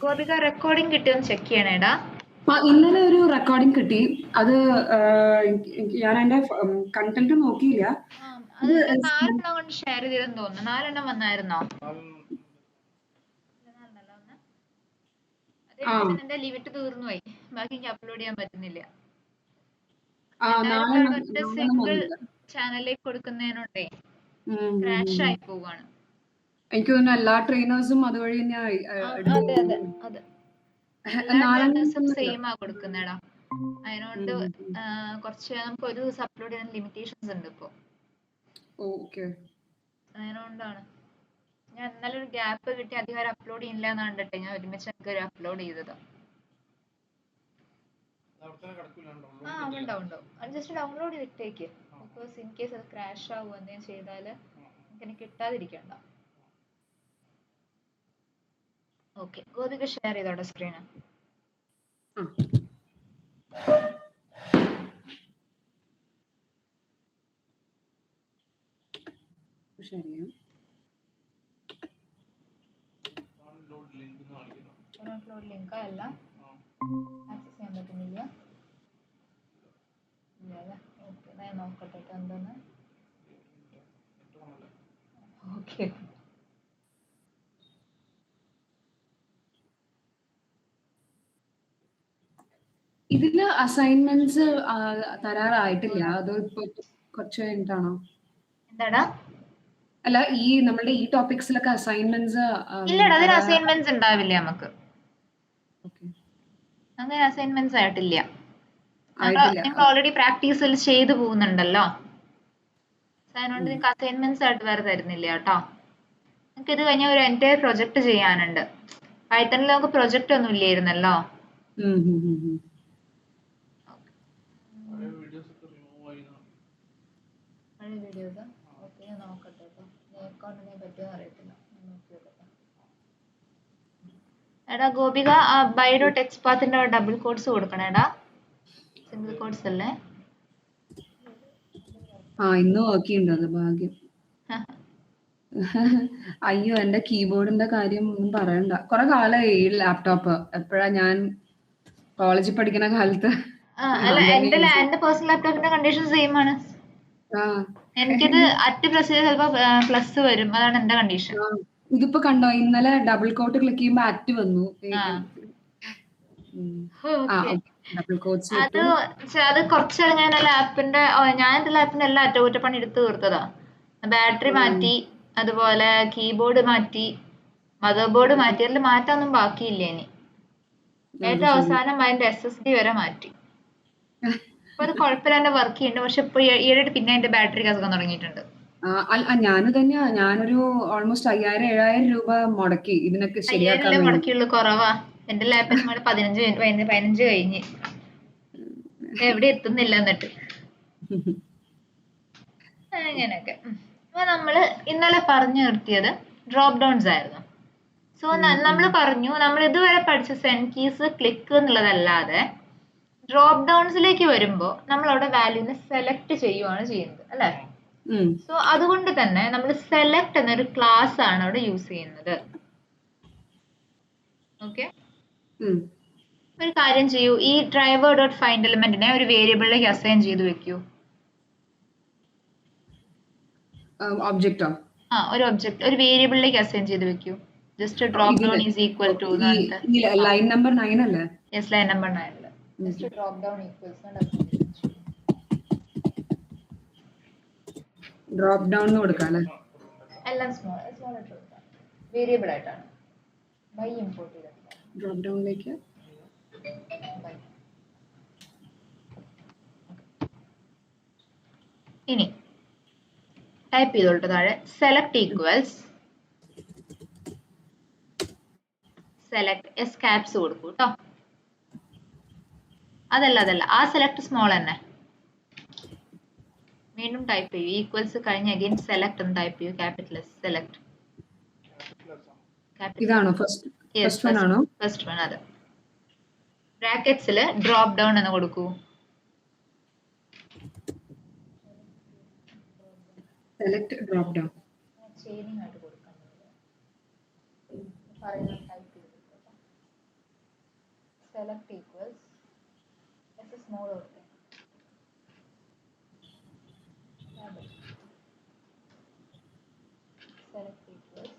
Gopika recording കിട്ടിയൊന്ന് check ചെയ്യണേടാ. ഇന്നലെ ഒരു റെക്കോർഡിംഗ് കിട്ടി. അത് ഞാൻ അതിന്റെ കണ്ടന്റ് നോക്കിയില്ല. അത് 4 കൊണ്ട് ഷെയർ ചെയ്തെന്ന് തോന്നുന്നു. 4 വന്നായിരുന്നോ? അതെടുത്തിട്ട് നിന്റെ ലിമിറ്റ് തീർന്നു പോയി. ബാക്കി എനിക്ക് അപ്ലോഡ് ചെയ്യാൻ പറ്റുന്നില്ല. ഒറ്റ സിംഗിൾ ചാനലിലേക്ക് കൊടുക്കുന്നതിനോണ്ടേ ക്രാഷ് ആയി പോവാണ്. എനിക്ക് തോന്നുന്നു എല്ലാ ട്രെയിനേഴ്സും അതുവഴി സെയിം ആ കൊടുക്കുന്നേടാ. അതിനോണ്ട് കുറച്ച് നമുക്ക് ഒരു ദിവസം അപ്ലോഡ് ചെയ്യാൻ ലിമിറ്റേഷൻസ് ഉണ്ട് ഇപ്പൊ. അതിനോണ്ടാണ് ഞാൻ ഇന്നലെ ഒരു ഗ്യാപ്പ് കിട്ടി അധികം അപ്ലോഡ് ചെയ്യില്ല എന്ന് കണ്ടിട്ട് ഞാൻ ഒരുമിച്ച് എനിക്ക് ഒരു അപ്ലോഡ് ചെയ്തത്. ഉണ്ടോ അത് ജസ്റ്റ് ഡൗൺലോഡ് ചെയ്തിട്ടേക്ക്. ബിക്കോസ് ഇൻ കേസ് അത് ക്രാഷ് ആവുക എന്തെങ്കിലും ചെയ്താല് എനിക്ക് കിട്ടാതിരിക്കണ്ട. ഓക്കെ, ഗോപിക ഷെയർ ചെയ്തോടെ സ്ക്രീന്. ലിങ്ക് അല്ല ആക്സസ് ചെയ്യാൻ പറ്റുന്നില്ല. ഓക്കെ, ഞാൻ നോക്കട്ടെ എന്താണ്. ഓക്കെ, ഇതില് അസൈൻമെന്റ്സ് തരാറായിട്ടില്ല. അത് ഇപ്പൊ കുറച്ച് കഴിഞ്ഞിട്ടാണോ? എന്താടാ? അല്ല, ഈ നമ്മുടെ ഈ ടോപ്പിക്സിലൊക്കെ അസൈൻമെന്റ്സ് ഇല്ലടാ, അതിന് അസൈൻമെന്റ്സ് ഉണ്ടാവില്ല. നമുക്ക് അങ്ങനെ അസൈൻമെന്റ്സ് ആയിട്ടില്ല. നിങ്ങൾ ഓൾറെഡി പ്രാക്ടീസിൽ ചെയ്തു പോകുന്നുണ്ടല്ലോ. അതിനോണ്ട് നിങ്ങൾക്ക് അസൈൻമെന്റ്സ് ആയിട്ട് വേറെ തരുന്നില്ല കേട്ടോ. നിങ്ങൾക്ക് ഇത് കഴിഞ്ഞ ഒരു എൻ്റെ പ്രൊജക്ട് ചെയ്യാനുണ്ട്. പൈത്തണിൽ നമുക്ക് പ്രൊജക്ട് ഒന്നും ഇല്ലായിരുന്നല്ലോ. വീഡിയോസ് ഓക്കെ, ഞാൻ നോക്കട്ടെ കേട്ടോ. അക്കൗണ്ടിനെ പറ്റിയൊന്നും അറിയത്തില്ല, നോക്കി നോക്കട്ടെ. എടാ ഗോപിക, ആ ബൈഡോ ടെക്സ്റ്റ് പാത്തിന്റെ ഡബിൾ കോഡ്സ് കൊടുക്കണേടാ. സിംഗിൾ കോഡ്സ് അല്ലേ? ഇന്ന് നോക്കിയുണ്ടോ? അത് ഭാഗ്യം. അയ്യോ, എന്റെ കീബോർഡിന്റെ കാര്യം ഒന്നും പറയണ്ട. കുറെ കാലമായി ഈ ലാപ്ടോപ്പ്. എപ്പോഴാ ഞാൻ കോളേജിൽ പഠിക്കുന്ന കാലത്ത്. അല്ല, എന്റെ പേഴ്സണൽ ലാപ്ടോപ്പിന്റെ കണ്ടീഷൻ സെയിം ആണ്. എനിക്കിത് അറ്റ് പ്രസ് ചെയ്ത് ചിലപ്പോ പ്ലസ് വരും. അതാണ് എന്റെ കണ്ടീഷൻ. ഇതിപ്പോ കണ്ടോ, ഇന്നലെ ഡബിൾ കോട്ട് ക്ലിക്ക് ചെയ്യുമ്പോ അറ്റ് വന്നു. അത് കുറച്ച് ഞാൻ ലാപ്പിന്റെ എല്ലാ അറ്റകുറ്റപ്പണി എടുത്ത് തീർത്തതാ. ബാറ്ററി മാറ്റി, അതുപോലെ കീബോർഡ് മാറ്റി, മദർ ബോർഡ് മാറ്റി. അതിൽ മാറ്റാനൊന്നും ബാക്കിയില്ല. ഇനി ഏറ്റവും അവസാനം അതിന്റെ SSD വരെ മാറ്റി. അപ്പൊ അത് കുഴപ്പമില്ലാണ്ട് വർക്ക് ചെയ്യുന്നുണ്ട്. പക്ഷെ ഇപ്പൊ ഈയിടെ പിന്നെ അതിന്റെ ബാറ്ററി കസക്കാൻ തുടങ്ങിയിട്ടുണ്ട്. ഞാന് തന്നെയാ. ഞാനൊരു ഓൾമോസ്റ്റ് 5000-7000 രൂപ മുടക്കി ഇതിനൊക്കെ ശരിയാക്കാൻ. മുടക്കിയുള്ളൂ, കുറവാ. എന്റെ ലാപ്പിന് 15 കഴിഞ്ഞ് എവിടെ എത്തുന്നില്ല. എന്നിട്ട് അങ്ങനെയൊക്കെ. അപ്പൊ നമ്മള് ഇന്നലെ പറഞ്ഞു നിർത്തിയത് ഡ്രോപ്പ് ഡൗൺസ് ആയിരുന്നു. സോ നമ്മൾ പറഞ്ഞു, നമ്മൾ ഇതുവരെ പഠിച്ച സെൻഡ് കീസ് ക്ലിക്ക് എന്നുള്ളതല്ലാതെ ഡ്രോപ്പ് ഡൗൺസിലേക്ക് വരുമ്പോൾ നമ്മൾ അവിടെ വാല്യൂനെ സെലക്ട് ചെയ്യുവാണ് ചെയ്യുന്നത്, അല്ലെ? സോ അതുകൊണ്ട് തന്നെ നമ്മൾ സെലക്ട് എന്നൊരു ക്ലാസ് ആണ് അവിടെ യൂസ് ചെയ്യുന്നത്. ഓക്കെ, ഒരു കാര്യം ചെയ്യൂ. ഈ ഡ്രൈവർ ഡോട്ട് ഫൈൻഡ് എലിമെന്റിനെ ഒരു വേരിയബിളിലേക്ക് അസൈൻ ചെയ്ത് വെക്കൂ. ഒരു ഒബ്ജക്റ്റ് ഒരു വേരിയബിളിലേക്ക് അസൈൻ ചെയ്ത് വെക്കൂ. Just drop down is equal to line number 9 അല്ലേ? യെസ്, ലൈൻ നമ്പർ 9 അല്ലേ? Just drop down equals drop down കൊടുക്കാം അല്ലേ? എല്ലാം സ്മോൾ ആയിട്ട് കൊടുക്കാം. വേരിയബിൾ ആയിട്ടാണ് ബൈ ഇമ്പോർട്ട് ചെയ്തിട്ടുള്ളത്. ഡ്രോപ്പ് ഡൗണിലേക്ക് ഇനി ടൈപ്പ് ചെയ്തോളൂ താഴെ select equals select S caps കൊടുക്കൂ കേട്ടോ. അതല്ല ആ സെലക്ട് സ്മോൾ തന്നെ. വീണ്ടും ടൈപ്പ് ചെയ്യൂ. ഈക്വൽസ് കഴിഞ്ഞ് അഗൈൻ സെലക്ട് എന്ന് ടൈപ്പ് ചെയ്യൂ. Capital S select. ഇതാണോ ഫസ്റ്റ് വൺ? ആണോ ഫസ്റ്റ് വൺ? അതെ. ബ്രാക്കറ്റ്സിൽ ഡ്രോപ്പ് ഡൗൺ എന്ന് കൊടുക്കൂ. സെലക്ട് ഡ്രോപ്പ് ഡൗൺ ചെയിനിങ് ആയിട്ട് കൊടുക്കാൻ പറയുന്നത് ടൈപ്പ് ചെയ്തിട്ട്. സെലക്ട് ഈക്വൽസ് എസ് സ്മോൾ കൊടുത്തേ സെലക്ട് ഈക്വൽസ്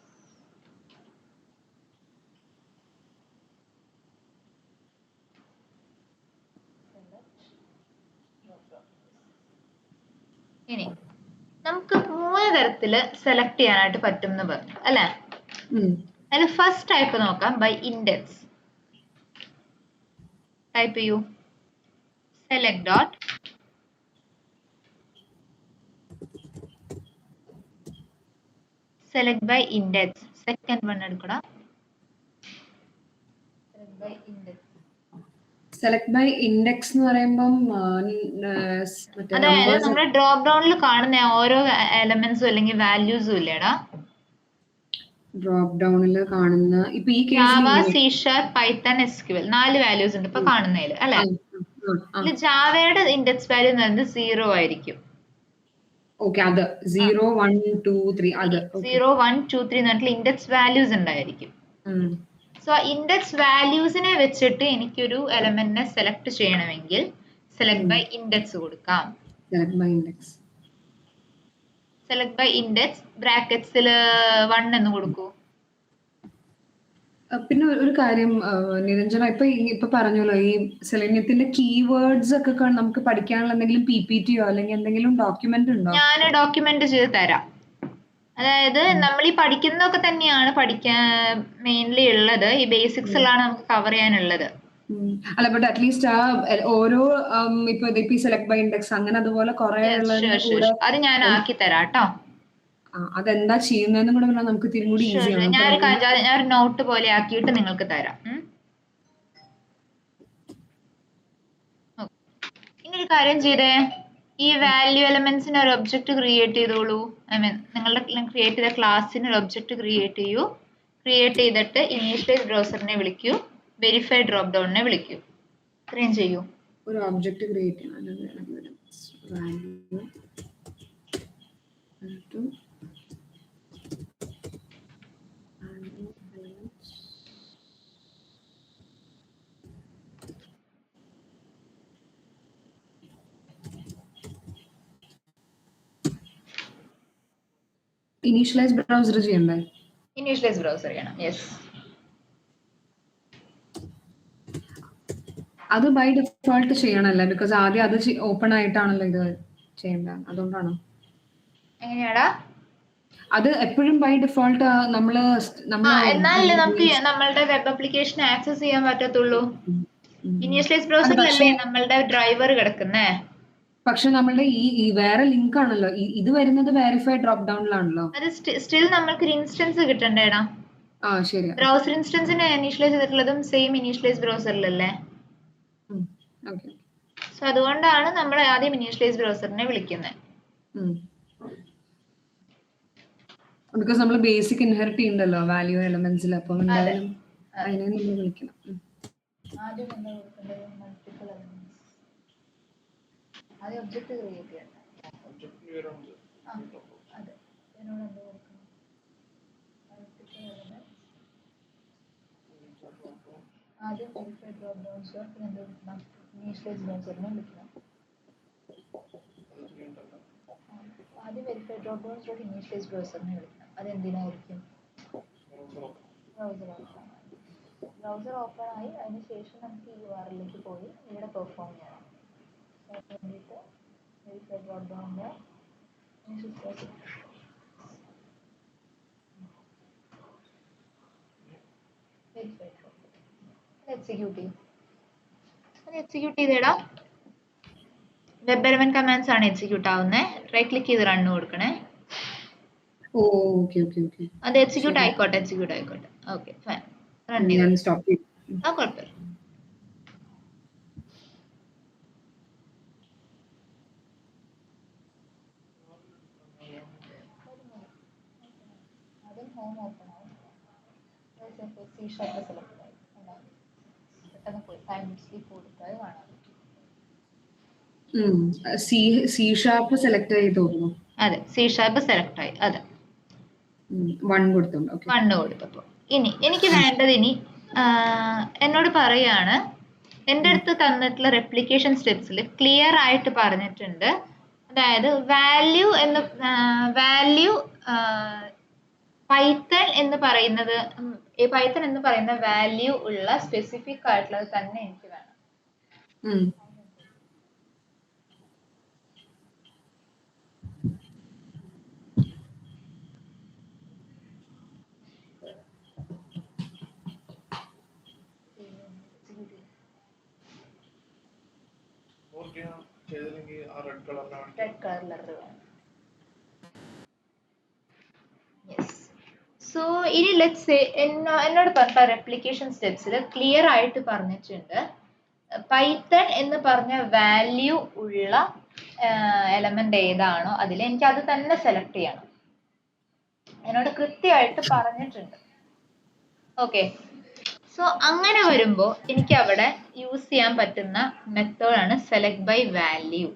ഇനി നമുക്ക് 3 തരത്തില് സെലക്ട് ചെയ്യാനായിട്ട് പറ്റും എന്ന് പറഞ്ഞു അല്ലെ. അതിൽ ഫസ്റ്റ് ടൈപ്പ് നോക്കാം, ബൈ ഇൻഡെക്സ്. ടൈപ്പ് ചെയ്യൂ select dot select by index. Second one എടുക്കണം, select by index. Select by index എന്ന് പറയുമ്പം അതായത് നമ്മുടെ ഡ്രോപ്പ് ഡൗണിൽ കാണുന്ന ഓരോ എലമെന്റ്സും അല്ലെങ്കിൽ വാല്യൂസും ഇല്ലേടാ, ഡ്രോപ്പ് ഡൗണിൽ കാണുന്ന ഇപ്പൊ ഈ Java, C sharp, Python, SQL 4 values ഉണ്ട് ഇപ്പൊ കാണുന്നതിൽ അല്ലെ. ഇതിൽ ജാവയുടെ ഇൻഡെക്സ് വാല്യൂ എന്ന് പറയുന്നത് 0 ആയിരിക്കും. ഓക്കെ, അത് 0 1 2 3 അത് 0 1 2 3 എന്നിട്ടുള്ള ഇൻഡെക്സ് വാല്യൂസ് ഉണ്ടായിരിക്കും. സോ ഇൻഡെക്സ് വാല്യൂസിനെ വെച്ചിട്ട് എനിക്കൊരു എലമെന്റിനെ സെലക്ട് ചെയ്യണമെങ്കിൽ സെലക്ട് ബൈ ഇൻഡെക്സ് കൊടുക്കാം. Select by index, select by index ബ്രാക്കറ്റ്സിൽ 1 എന്ന് കൊടുക്കൂ. പിന്നെ ഒരു കാര്യം നിരഞ്ജന, ഇപ്പൊ പറഞ്ഞല്ലോ ഈ സെലന്യത്തിന്റെ കീവേഡ്സ് ഒക്കെ നമുക്ക് പഠിക്കാനുള്ള എന്തെങ്കിലും PPTയോ അല്ലെങ്കിൽ എന്തെങ്കിലും ഡോക്യുമെന്റ് ഉണ്ടോ? ഞാൻ ഡോക്യുമെന്റ് ചെയ്ത് തരാം. അതായത് നമ്മൾ ഈ പഠിക്കുന്നതൊക്കെ തന്നെയാണ് പഠിക്കാൻ മെയിൻലി ഉള്ളത്. ഈ ബേസിക്സിലാണ് നമുക്ക് കവർ ചെയ്യാനുള്ളത്. അല്ല, ബട്ട് അറ്റ്ലീസ്റ്റ് ആ ഓരോ ഇപ്പൊ സെലക്ട് ബൈ ഇൻഡെക്സ് അങ്ങനെ അതുപോലെ കുറെ അത് ഞാൻ ആക്കി തരാം കേട്ടോ. അതെന്താ ചെയ്യുന്നതെന്നും കൂടെ നമുക്ക് തിരികൂടി ഈസിയാണ്. ഞാനൊരു നോട്ട് പോലെ ആക്കിയിട്ട് നിങ്ങൾക്ക് തരാം. ഇനി ഒരു കാര്യം ചെയ്തേ, ഈ വാല്യൂ എലമെന്റ്സിന് ഒരു ഒബ്ജക്റ്റ് ക്രിയേറ്റ് ചെയ്തോളൂ. ഐ മീൻ നിങ്ങളുടെ ക്രിയേറ്റ് ചെയ്ത ക്ലാസ്സിന് ഒരു ഒബ്ജക്റ്റ് ക്രിയേറ്റ് ചെയ്യൂ. ക്രിയേറ്റ് ചെയ്തിട്ട് ഇനീഷ്യലൈസ് ബ്രൗസറിനെ വിളിക്കൂ, വെരിഫൈ ഡ്രോപ്പ് ഡൗണിനെ വിളിക്കൂ. ഇത്രയും ചെയ്യൂ. ഒരു ഒബ്ജക്റ്റ് ക്രിയേറ്റ് ചെയ്യണം. ഇനീഷ്യലൈസ് ബ്രൗസർ ചെയ്യണ്ടേ? ഇനീഷ്യലൈസ് ബ്രൗസർ ചെയ്യണം. യെസ്, അത് ബൈ ഡിഫോൾട്ട് ചെയ്യണല്ലേ? ബിക്കോസ് ആദ്യം അത് ഓപ്പൺ ആയിട്ടാണല്ലോ ഇത് ചെയ്യേണ്ടത്, അതുകൊണ്ടാണോ? എങ്ങനെയാടാ? അത് എപ്പോഴും ബൈ ഡിഫോൾട്ട് എന്നാലല്ലേ നമുക്ക് നമ്മളുടെ വെബ് ആപ്ലിക്കേഷൻ ആക്സസ് ചെയ്യാൻ പറ്റത്തുള്ളൂ. ഇനീഷ്യലൈസ് ബ്രൗസറിലല്ലേ നമ്മളുടെ ഡ്രൈവർ കിടക്കുന്നേ. പക്ഷെ നമ്മളുടെ ഈ വേറെ ലിങ്ക് ആണല്ലോ ഇത് വരുന്നത്, വെരിഫൈ ഡ്രോപ്പ് ഡൗണിലാണല്ലോ. അത് സ്റ്റിൽ നമ്മൾക്ക് ഒരു ഇൻസ്റ്റൻസ് കിട്ടണ്ടേടാ. ശരി. ബ്രൗസർ ഇൻസ്റ്റൻസിനെ ഇനീഷ്യലൈസ് ചെയ്തിട്ടുള്ളതും സെയിം ഇനീഷ്യലൈസ് ബ്രൗസറിലല്ലേ. സോ അതുകൊണ്ടാണ് നമ്മൾ ആദ്യം ഇനീഷ്യലൈസ് ബ്രൗസറിനെ വിളിക്കുന്നത്. ബിക്കോസ് നമ്മൾ ബേസിക് ഇൻഹെറിറ്റ് ചെയ്യുന്നുണ്ടല്ലോ വാല്യൂ എലമെന്റ്സിൽ, അപ്പോൾ എന്തായാലും അതിനെ നമ്മൾ വിളിക്കണം. ആദ്യം എന്താ കൊടുക്കേണ്ടത്? Multiple elements. ആദ്യം ഒബ്ജക്റ്റ് ക്രിയേറ്റ് ചെയ്യണം. അതെ, എന്നോട് എന്താ കൊടുക്കണം? Multiple elements. ആദ്യം വെരിഫൈ ഡ്രോപ്പ് ഡൗൺ ഷോട്ട് എന്താ കൊടുക്കണം? ഇനീഷ്യലൈസ് ബ്രൗസറിനെ വിളിക്കണം. ആദ്യം verify drop down shot initialise ബ്രൗസറിനെ വിളിക്കണം. അതെന്തിനായിരിക്കും? ബ്രൗസർ ഓപ്പൺ ആയി അതിനുശേഷം നമുക്ക് ഈ URLിലേക്ക് പോയി ഇവിടെ പെർഫോം ചെയ്യണം. അതിന് വേണ്ടിയിട്ട് വെരിഫൈ ഡ്രോപ്പ് ഡൗണിൻ്റെ വെരിഫൈ ഡ്രോപ്പ് എക്സിക്യൂട്ട് ചെയ്യും. അത് എക്സിക്യൂട്ട് ചെയ്തേടാ. വെബ് എലമെന്റ് കമാൻഡ്സ് ആണ് എക്സിക്യൂട്ട് ആവുന്നത്. റൈറ്റ് ക്ലിക്ക് ചെയ്ത് റൺ കൊടുക്കണേ. അത് എക്സിക്യൂട്ട് ആയിക്കോട്ടെ. Okay, fine. റൺ ചെയ്തു. കുഴപ്പമില്ല. ആദ്യം ഹോം ഓപ്പൺ ആവും. സി ഷാർപ്പ് സെലക്ട് ആയി. പെട്ടെന്ന് പോയി ടൈം സ്ലീപ്പ് കൊടുത്താൽ കാണാം. സി ഷാർപ്പ് സെലക്ട് ആയി തോന്നുന്നു. അതെ, സി ഷാർപ്പ് സെലക്ട് ആയി. അതെ, 1 കൊടുത്തപ്പോ. ഇനി എനിക്ക് വേണ്ടത്, ഇനി എന്നോട് പറയാണ് എൻ്റെ അടുത്ത് തന്നിട്ടുള്ള റെപ്ലിക്കേഷൻ സ്റ്റെപ്സിൽ ക്ലിയർ ആയിട്ട് പറഞ്ഞിട്ടുണ്ട്. അതായത് വാല്യൂ പൈത്തൺ എന്ന് പറയുന്നത് പൈത്തൺ എന്ന് പറയുന്ന വാല്യൂ ഉള്ള സ്പെസിഫിക് ആയിട്ടുള്ളത് തന്നെ എനിക്ക് വേണം. റെഡ് കളർ ലെറ്റർ വേണം. യെസ്. സോ ഇനി ലെറ്റ്സ് സേ എന്നോട് പറഞ്ഞ റെപ്ലിക്കേഷൻ സ്റ്റെപ്സിൽ ക്ലിയർ ആയിട്ട് പറഞ്ഞിട്ടുണ്ട് പൈത്തൺ എന്ന് പറഞ്ഞ വാല്യൂ ഉള്ള എലമെന്റ് ഏതാണോ അതിൽ എനിക്ക് അത് തന്നെ സെലക്ട് ചെയ്യണം. എന്നോട് കൃത്യമായിട്ട് പറഞ്ഞിട്ടുണ്ട്. ഓക്കെ. സോ അങ്ങനെ വരുമ്പോൾ എനിക്ക് അവിടെ യൂസ് ചെയ്യാൻ പറ്റുന്ന മെത്തേഡാണ് സെലക്ട് ബൈ വാല്യൂ.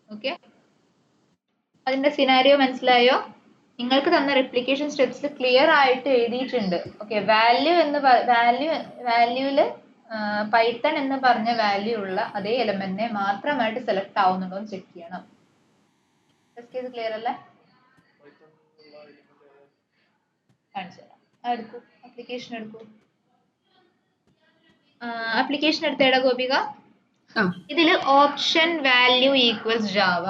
ഓക്കെ, അതിന്റെ സിനാരിയോ മനസ്സിലായോ? നിങ്ങൾക്ക് തന്ന റെപ്ലിക്കേഷൻ സ്റ്റെപ്സ് ക്ലിയർ ആയിട്ട് എഴുതിയിട്ടുണ്ട്. ഓക്കെ, വാല്യൂല് പൈത്തൺ എന്ന് പറഞ്ഞ വാല്യൂ ഉള്ള അതേ എലമെന്റിനെ മാത്രമായിട്ട് സെലക്ട് ആവുന്നുണ്ടോ എന്ന് ചെക്ക് ചെയ്യണം. ക്ലിയർ അല്ലേ? കാണിച്ചു തരാം. എടുക്കൂ, ആപ്ലിക്കേഷൻ എടുക്കൂ. ആപ്ലിക്കേഷൻ എടുത്തേടാ ഗോപിക. ഇതില് option value equals Java.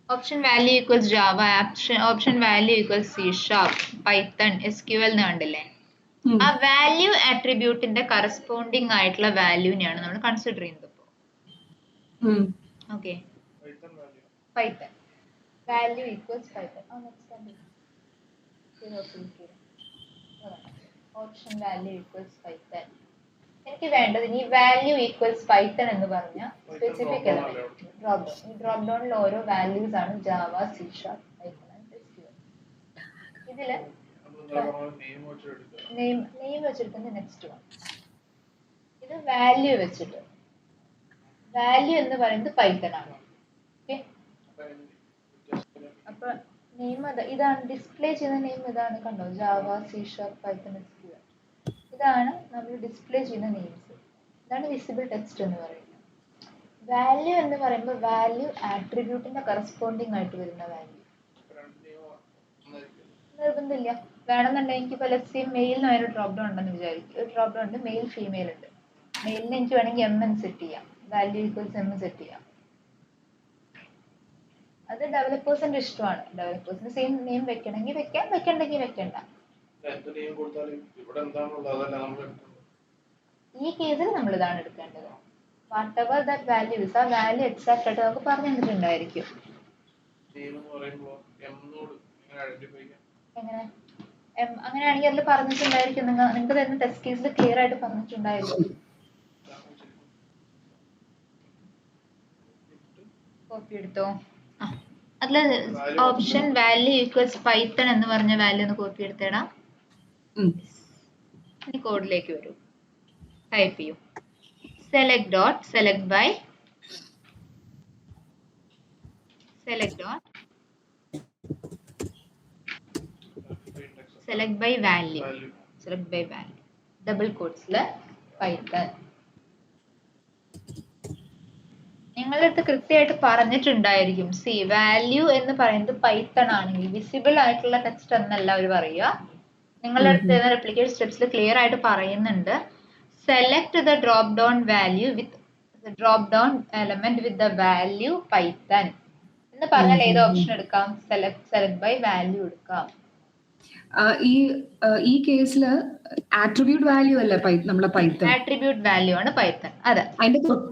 Option value equals Java, option value equals C#, Python, SQL എന്ന് കണ്ടില്ലേ? ആ വാല്യൂ ആട്രിബ്യൂട്ടിന്റെ കറസ്പോണ്ടിങ് ആയിട്ടുള്ള വാല്യൂനെയാണ് നമ്മൾ കൺസിഡർ ചെയ്യുന്നത്. Okay, Python value equals Python. Option value equals Python. എനിക്ക് വേണ്ടത് ഇനി വാല്യൂ ഈക്വൽസ് പൈത്തൺ എന്ന് പറഞ്ഞ സ്പെസിഫിക് എലമെന്റ് ഡ്രോപ്പ് ഡൗൺ. ഈ ഡ്രോപ്പ് ഡൗണിൽ ഓരോ വാല്യൂസ് ആണ് ജാവ, C#, പൈത്തൺ, SQL. ഇതില് നെയിം വെച്ചെടുക്കുന്ന നെക്സ്റ്റ് വൺ. ഇത് വാല്യൂ വെച്ചിട്ട്, വാല്യൂ എന്ന് പറയുന്നത് പൈത്തൺ ആണ്. ഓക്കെ, അപ്പൊ നെയിം ഇതാണ് ഡിസ്പ്ലേ ചെയ്യുന്ന നെയിം. ഇതാണ് കണ്ടോ, ജാവ, C#, പൈത്തൺ, SQL. ഇതാണ് നമ്മൾ ഡിസ്പ്ലേ ചെയ്യുന്ന നെയിംസ്. ഇതാണ് വിസിബിൾ ടെക്സ്റ്റ് എന്ന് പറയുന്നത്. വാല്യൂ എന്ന് പറയുമ്പോൾ വാല്യൂ ആട്രിബ്യൂട്ടിന്റെ കറസ്പോണ്ടിങ് ആയിട്ട് വരുന്ന വാല്യൂ. നിർബന്ധമില്ല, വേണമെന്നുണ്ടെങ്കിൽ എനിക്കിപ്പോൾ ലെറ്റ്സ് മെയിൽ എന്നൊരു ഡ്രോപ്പ് ഡൗൺ ഉണ്ടെന്ന് വിചാരിക്കും. ഒരു ഡ്രോപ്പ് ഡൗൺ ഉണ്ട്, മെയിൽ ഫീമെയിൽ ഉണ്ട്. മെയിലിന് എനിക്ക് വേണമെങ്കിൽ MN സെറ്റ് ചെയ്യാം, വാല്യൂ ഈക്വൽസ് M സെറ്റ് ചെയ്യാം. അത് ഡെവലപ്പേഴ്സിന്റെ ഇഷ്ടമാണ്. ഡെവലപ്പേഴ്സിന് സെയിം നെയിം വെക്കണമെങ്കിൽ വെക്കാം, വെക്കണ്ടെങ്കിൽ വെക്കണ്ട. ഈ കേസിൽ നമ്മൾ ഇതാണ് എടുക്കേണ്ടത്. What ever that value is, ആ വാല്യൂ എക്സാക്ട് ആയിട്ട് നമുക്ക് പറഞ്ഞു തന്നിട്ടുണ്ടായിരിക്കും. എങ്ങനെ അങ്ങനെയാണെങ്കിൽ അതിൽ പറഞ്ഞിട്ടുണ്ടായിരിക്കും. നിങ്ങൾക്ക് തരുന്ന ടെസ്റ്റ് കേസിൽ ക്ലിയർ ആയിട്ട് പറഞ്ഞിട്ടുണ്ടായിരിക്കും. കോപ്പി എടുത്തോ. അതില് ഓപ്ഷൻ വാല്യൂ ഈക്വൽസ് പൈത്തൺ എന്ന് പറഞ്ഞ വാല്യൂ ഒന്ന് കോപ്പി എടുത്തേടാ. ഇനി കോഡിലേക്ക് വരൂ, ടൈപ്പ് ചെയ്യൂ select dot select by value double കോട്ട്സില് പൈത്തൺ. നിങ്ങളുടെ അടുത്ത് കൃത്യമായിട്ട് പറഞ്ഞിട്ടുണ്ടായിരിക്കും. സി വാല്യൂ എന്ന് പറയുന്നത് പൈത്തൺ ആണെങ്കിൽ വിസിബിൾ ആയിട്ടുള്ള ടെക്സ്റ്റ് എന്നല്ല അവർ പറയുക. നിങ്ങളുടെ അടുത്ത് റെപ്ലിക്കേഷൻ സ്റ്റെപ്സിൽ ക്ലിയർ ആയിട്ട് പറയുന്നുണ്ട്, select the drop down value with the drop down element with the value python എന്ന് പറഞ്ഞാൽ ഏത് ഓപ്ഷൻ എടുക്കാം? select by value എടുക്കാം. ഈ കേസിൽ ആട്രിബ്യൂട്ട് വാല്യൂ അല്ല നമ്മുടെ പൈത്തൺ. ആട്രിബ്യൂട്ട് വാല്യൂ ആണ് പൈത്തൺ. അതെ,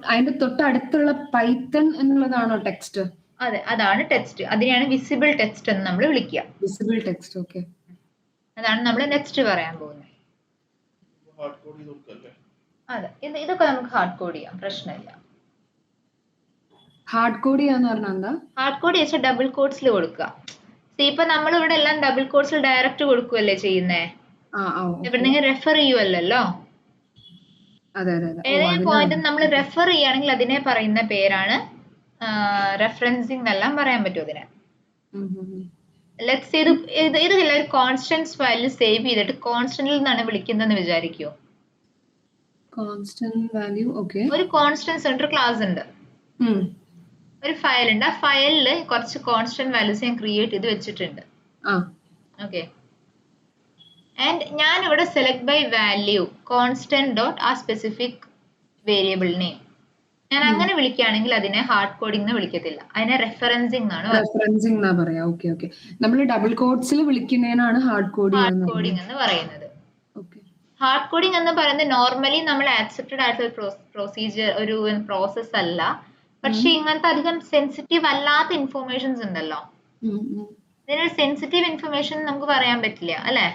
അതിന്റെ തൊട്ടടുത്തുള്ള പൈത്തൺ എന്നുള്ളതാണോ ടെക്സ്റ്റ്? അതെ, അതാണ് ടെക്സ്റ്റ്. അതിനെയാണ് വിസിബിൾ ടെക്സ്റ്റ് എന്ന് നമ്മൾ വിളിക്കുക. Visible text. ഓക്കെ, അതാണ് നമ്മൾ നെക്സ്റ്റ് പറയാൻ പോകുന്നത്. അതെ, ഇതൊക്കെ നമുക്ക് ഹാർഡ് കോഡ് ചെയ്യാം, പ്രശ്നമില്ല. ഹാർഡ് കോഡ് ചെയ്യാന്ന് പറഞ്ഞാൽ എന്താ? ഹാർഡ് കോഡ് വെച്ചാൽ ഡബിൾ കോഡ്സിൽ കൊടുക്കുക. ഇപ്പൊ നമ്മൾ ഇവിടെ എല്ലാം ഡബിൾ കോഡ്സിൽ ഡയറക്റ്റ് കൊടുക്കുവല്ലേ ചെയ്യുന്നേ, എവിടെന്നെങ്കിലും റെഫർ ചെയ്യുവല്ലോ. ഏതെങ്കിലും പോയിന്റ് നമ്മൾ റെഫർ ചെയ്യുകയാണെങ്കിൽ അതിനെ പറയുന്ന പേരാണ് റെഫറൻസിങ് എന്നെല്ലാം പറയാൻ പറ്റും അതിനെ. ലെറ്റ്സ് ഇത് ഇതില്ല ഒരു കോൺസ്റ്റന്റ് ഫയലിൽ സേവ് ചെയ്തിട്ട് കോൺസ്റ്റന്റിൽ നിന്നാണ് വിളിക്കുന്നതെന്ന് വിചാരിക്കുമോ? Constant value. ഓക്കെ. ഒരു കോൺസ്റ്റന്റ് സെന്റർ ക്ലാസ് ഉണ്ട്, ഒരു ഫയൽ ഉണ്ട്. ആ ഫയലിൽ കുറച്ച് കോൺസ്റ്റന്റ് വാല്യൂസ് ഞാൻ ക്രിയേറ്റ് ചെയ്ത് വെച്ചിട്ടുണ്ട്. ഓക്കെ, ആൻഡ് ഞാൻ ഇവിടെ select by value constant dot ആ സ്പെസിഫിക് വേരിയബിൾ നെയിം ഞാൻ അങ്ങനെ വിളിക്കുകയാണെങ്കിൽ അതിനെ ഹാർഡ് കോഡിംഗ് എന്ന് വിളിക്കത്തില്ല, അതിനെ റെഫറൻസിംഗ് എന്നാണ് പറയാ. Okay okay. നമ്മൾ ഡബിൾ കോഡ്സിൽ വിളിക്കുന്നതിനാണ് ഹാർഡ് കോഡിംഗ് എന്ന് പറയുന്നത്. ഹാർഡ് കോഡിംഗ് എന്ന് പറയുന്നത് നോർമലി നമ്മൾ ആക്സെപ്റ്റഡ് ആയിട്ടുള്ള പ്രൊസീജിയർ, ഒരു പ്രോസസ് അല്ല. പക്ഷെ ഇങ്ങനത്തെ അധികം സെൻസിറ്റീവ് അല്ലാത്ത ഇൻഫോർമേഷൻസ് ഉണ്ടല്ലോ, ഇതിനൊരു സെൻസിറ്റീവ് ഇൻഫർമേഷൻ നമുക്ക് പറയാൻ പറ്റില്ല അല്ലെ?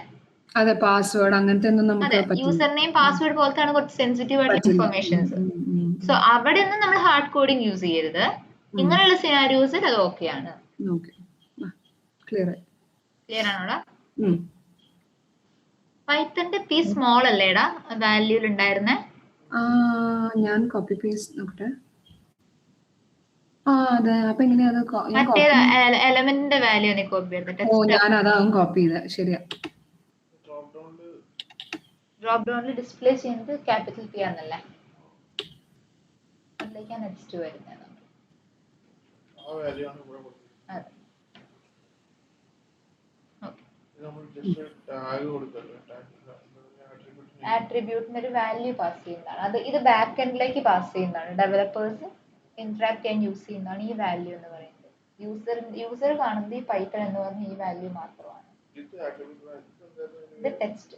അതെ, പാസ്വേഡ് അങ്ങനത്തെ ഒന്നും നമുക്ക് യൂസർ നെയിം പാസ്വേഡ് പോലത്തെ കുറച്ച് സെൻസിറ്റീവ് ആയിട്ടുള്ള ഇൻഫർമേഷൻസ്. സോ അവിടെ ഒന്നും നമ്മൾ ഹാർഡ് കോഡിംഗ് യൂസ് ചെയ്യരുത്. ഇങ്ങനെയുള്ള സിനാരിയോസിൽ അത് ഓക്കെയാണ്. ക്ലിയർ ആണോടാ? പൈത്തന്റെ പി സ്മോൾ അല്ലേടാ വാല്യൂൽ ഉണ്ടായിരുന്നേ? ഞാൻ കോപ്പി പേസ്റ്റ് നോക്കട്ടെ. അതെ. അപ്പൊ എങ്ങനെയാ അത്? മറ്റേത് എലമെന്റിന്റെ വാല്യൂ ആണ് കോപ്പി ചെയ്തിട്ട്. ഞാൻ അതാവും കോപ്പി ചെയ്തത്. ശരിയാ. ഡ്രോപ്പ് ഡൗണിൽ ഡിസ്പ്ലേ ചെയ്യുന്നത് ക്യാപിറ്റൽ പി ആണല്ലേ? അതിലേക്കാണ് നെക്സ്റ്റ് വരുന്നത്. ആട്രിബ്യൂട്ടിന് ഒരു വാല്യൂ പാസ് ചെയ്യുന്നതാണ് അത്. ഇത് ബാക്ക് എൻഡിലേക്ക് പാസ് ചെയ്യുന്നതാണ്. ഡെവലപ്പേഴ്സ് ഇന്ററാക്ട് ചെയ്യാൻ യൂസ് ചെയ്യുന്നതാണ് ഈ വാല്യൂ എന്ന് പറയുന്നത്. യൂസർ കാണുന്നത് ഈ പൈത്തൺ എന്ന് പറഞ്ഞ ഈ വാല്യൂ മാത്രമാണ്. ഇത് ടെക്സ്റ്റ്.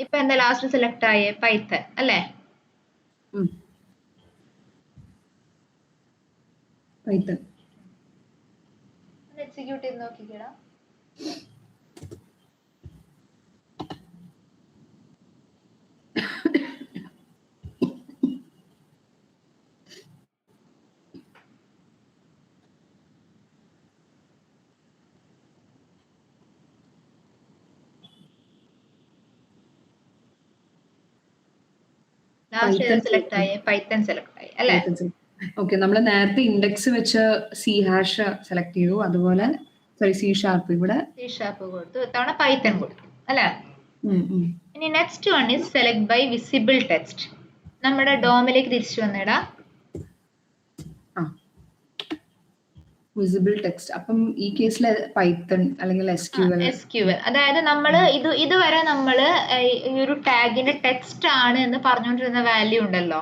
ഇപ്പൊ എന്താ ലാസ്റ്റ് സെലക്ട് ആയേ? പൈത്തൺ അല്ലേ? പൈത്തൺ എക്സിക്യൂട്ട് ചെയ്ത് നോക്കിക്കടാ. സെലക്ട് ആയേ? പൈത്തൺ സെലക്ട് ആയി അല്ലേ? ഓക്കെ. നമ്മൾ നേരത്തെ ഇൻഡെക്സ് വെച്ച് സി ഹാഷ് സെലക്ട് ചെയ്തു, അതുപോലെ സി ഷാർപ്പ്. ഇവിടെ സി ഷാർപ്പ് കൊടുത്തു, ഇത്തവണ പൈത്തൺ കൊടുത്തു അല്ലേ? ഇനി next one is select by visible text. നമ്മുടെ ഡോമിലേക്ക് തിരിച്ചു വന്നിടാ. Visible text. അപ്പം ഈ കേസിൽ പൈത്തൺ അല്ലെങ്കിൽ എസ്ക്യൂഎൽ. അതായത് നമ്മൾ ഇതുവരെ നമ്മൾ ഈ ഒരു ടാഗിന്റെ ടെക്സ്റ്റ് ആണ് എന്ന് പറഞ്ഞുകൊണ്ടിരുന്ന വാല്യൂ ഉണ്ടല്ലോ,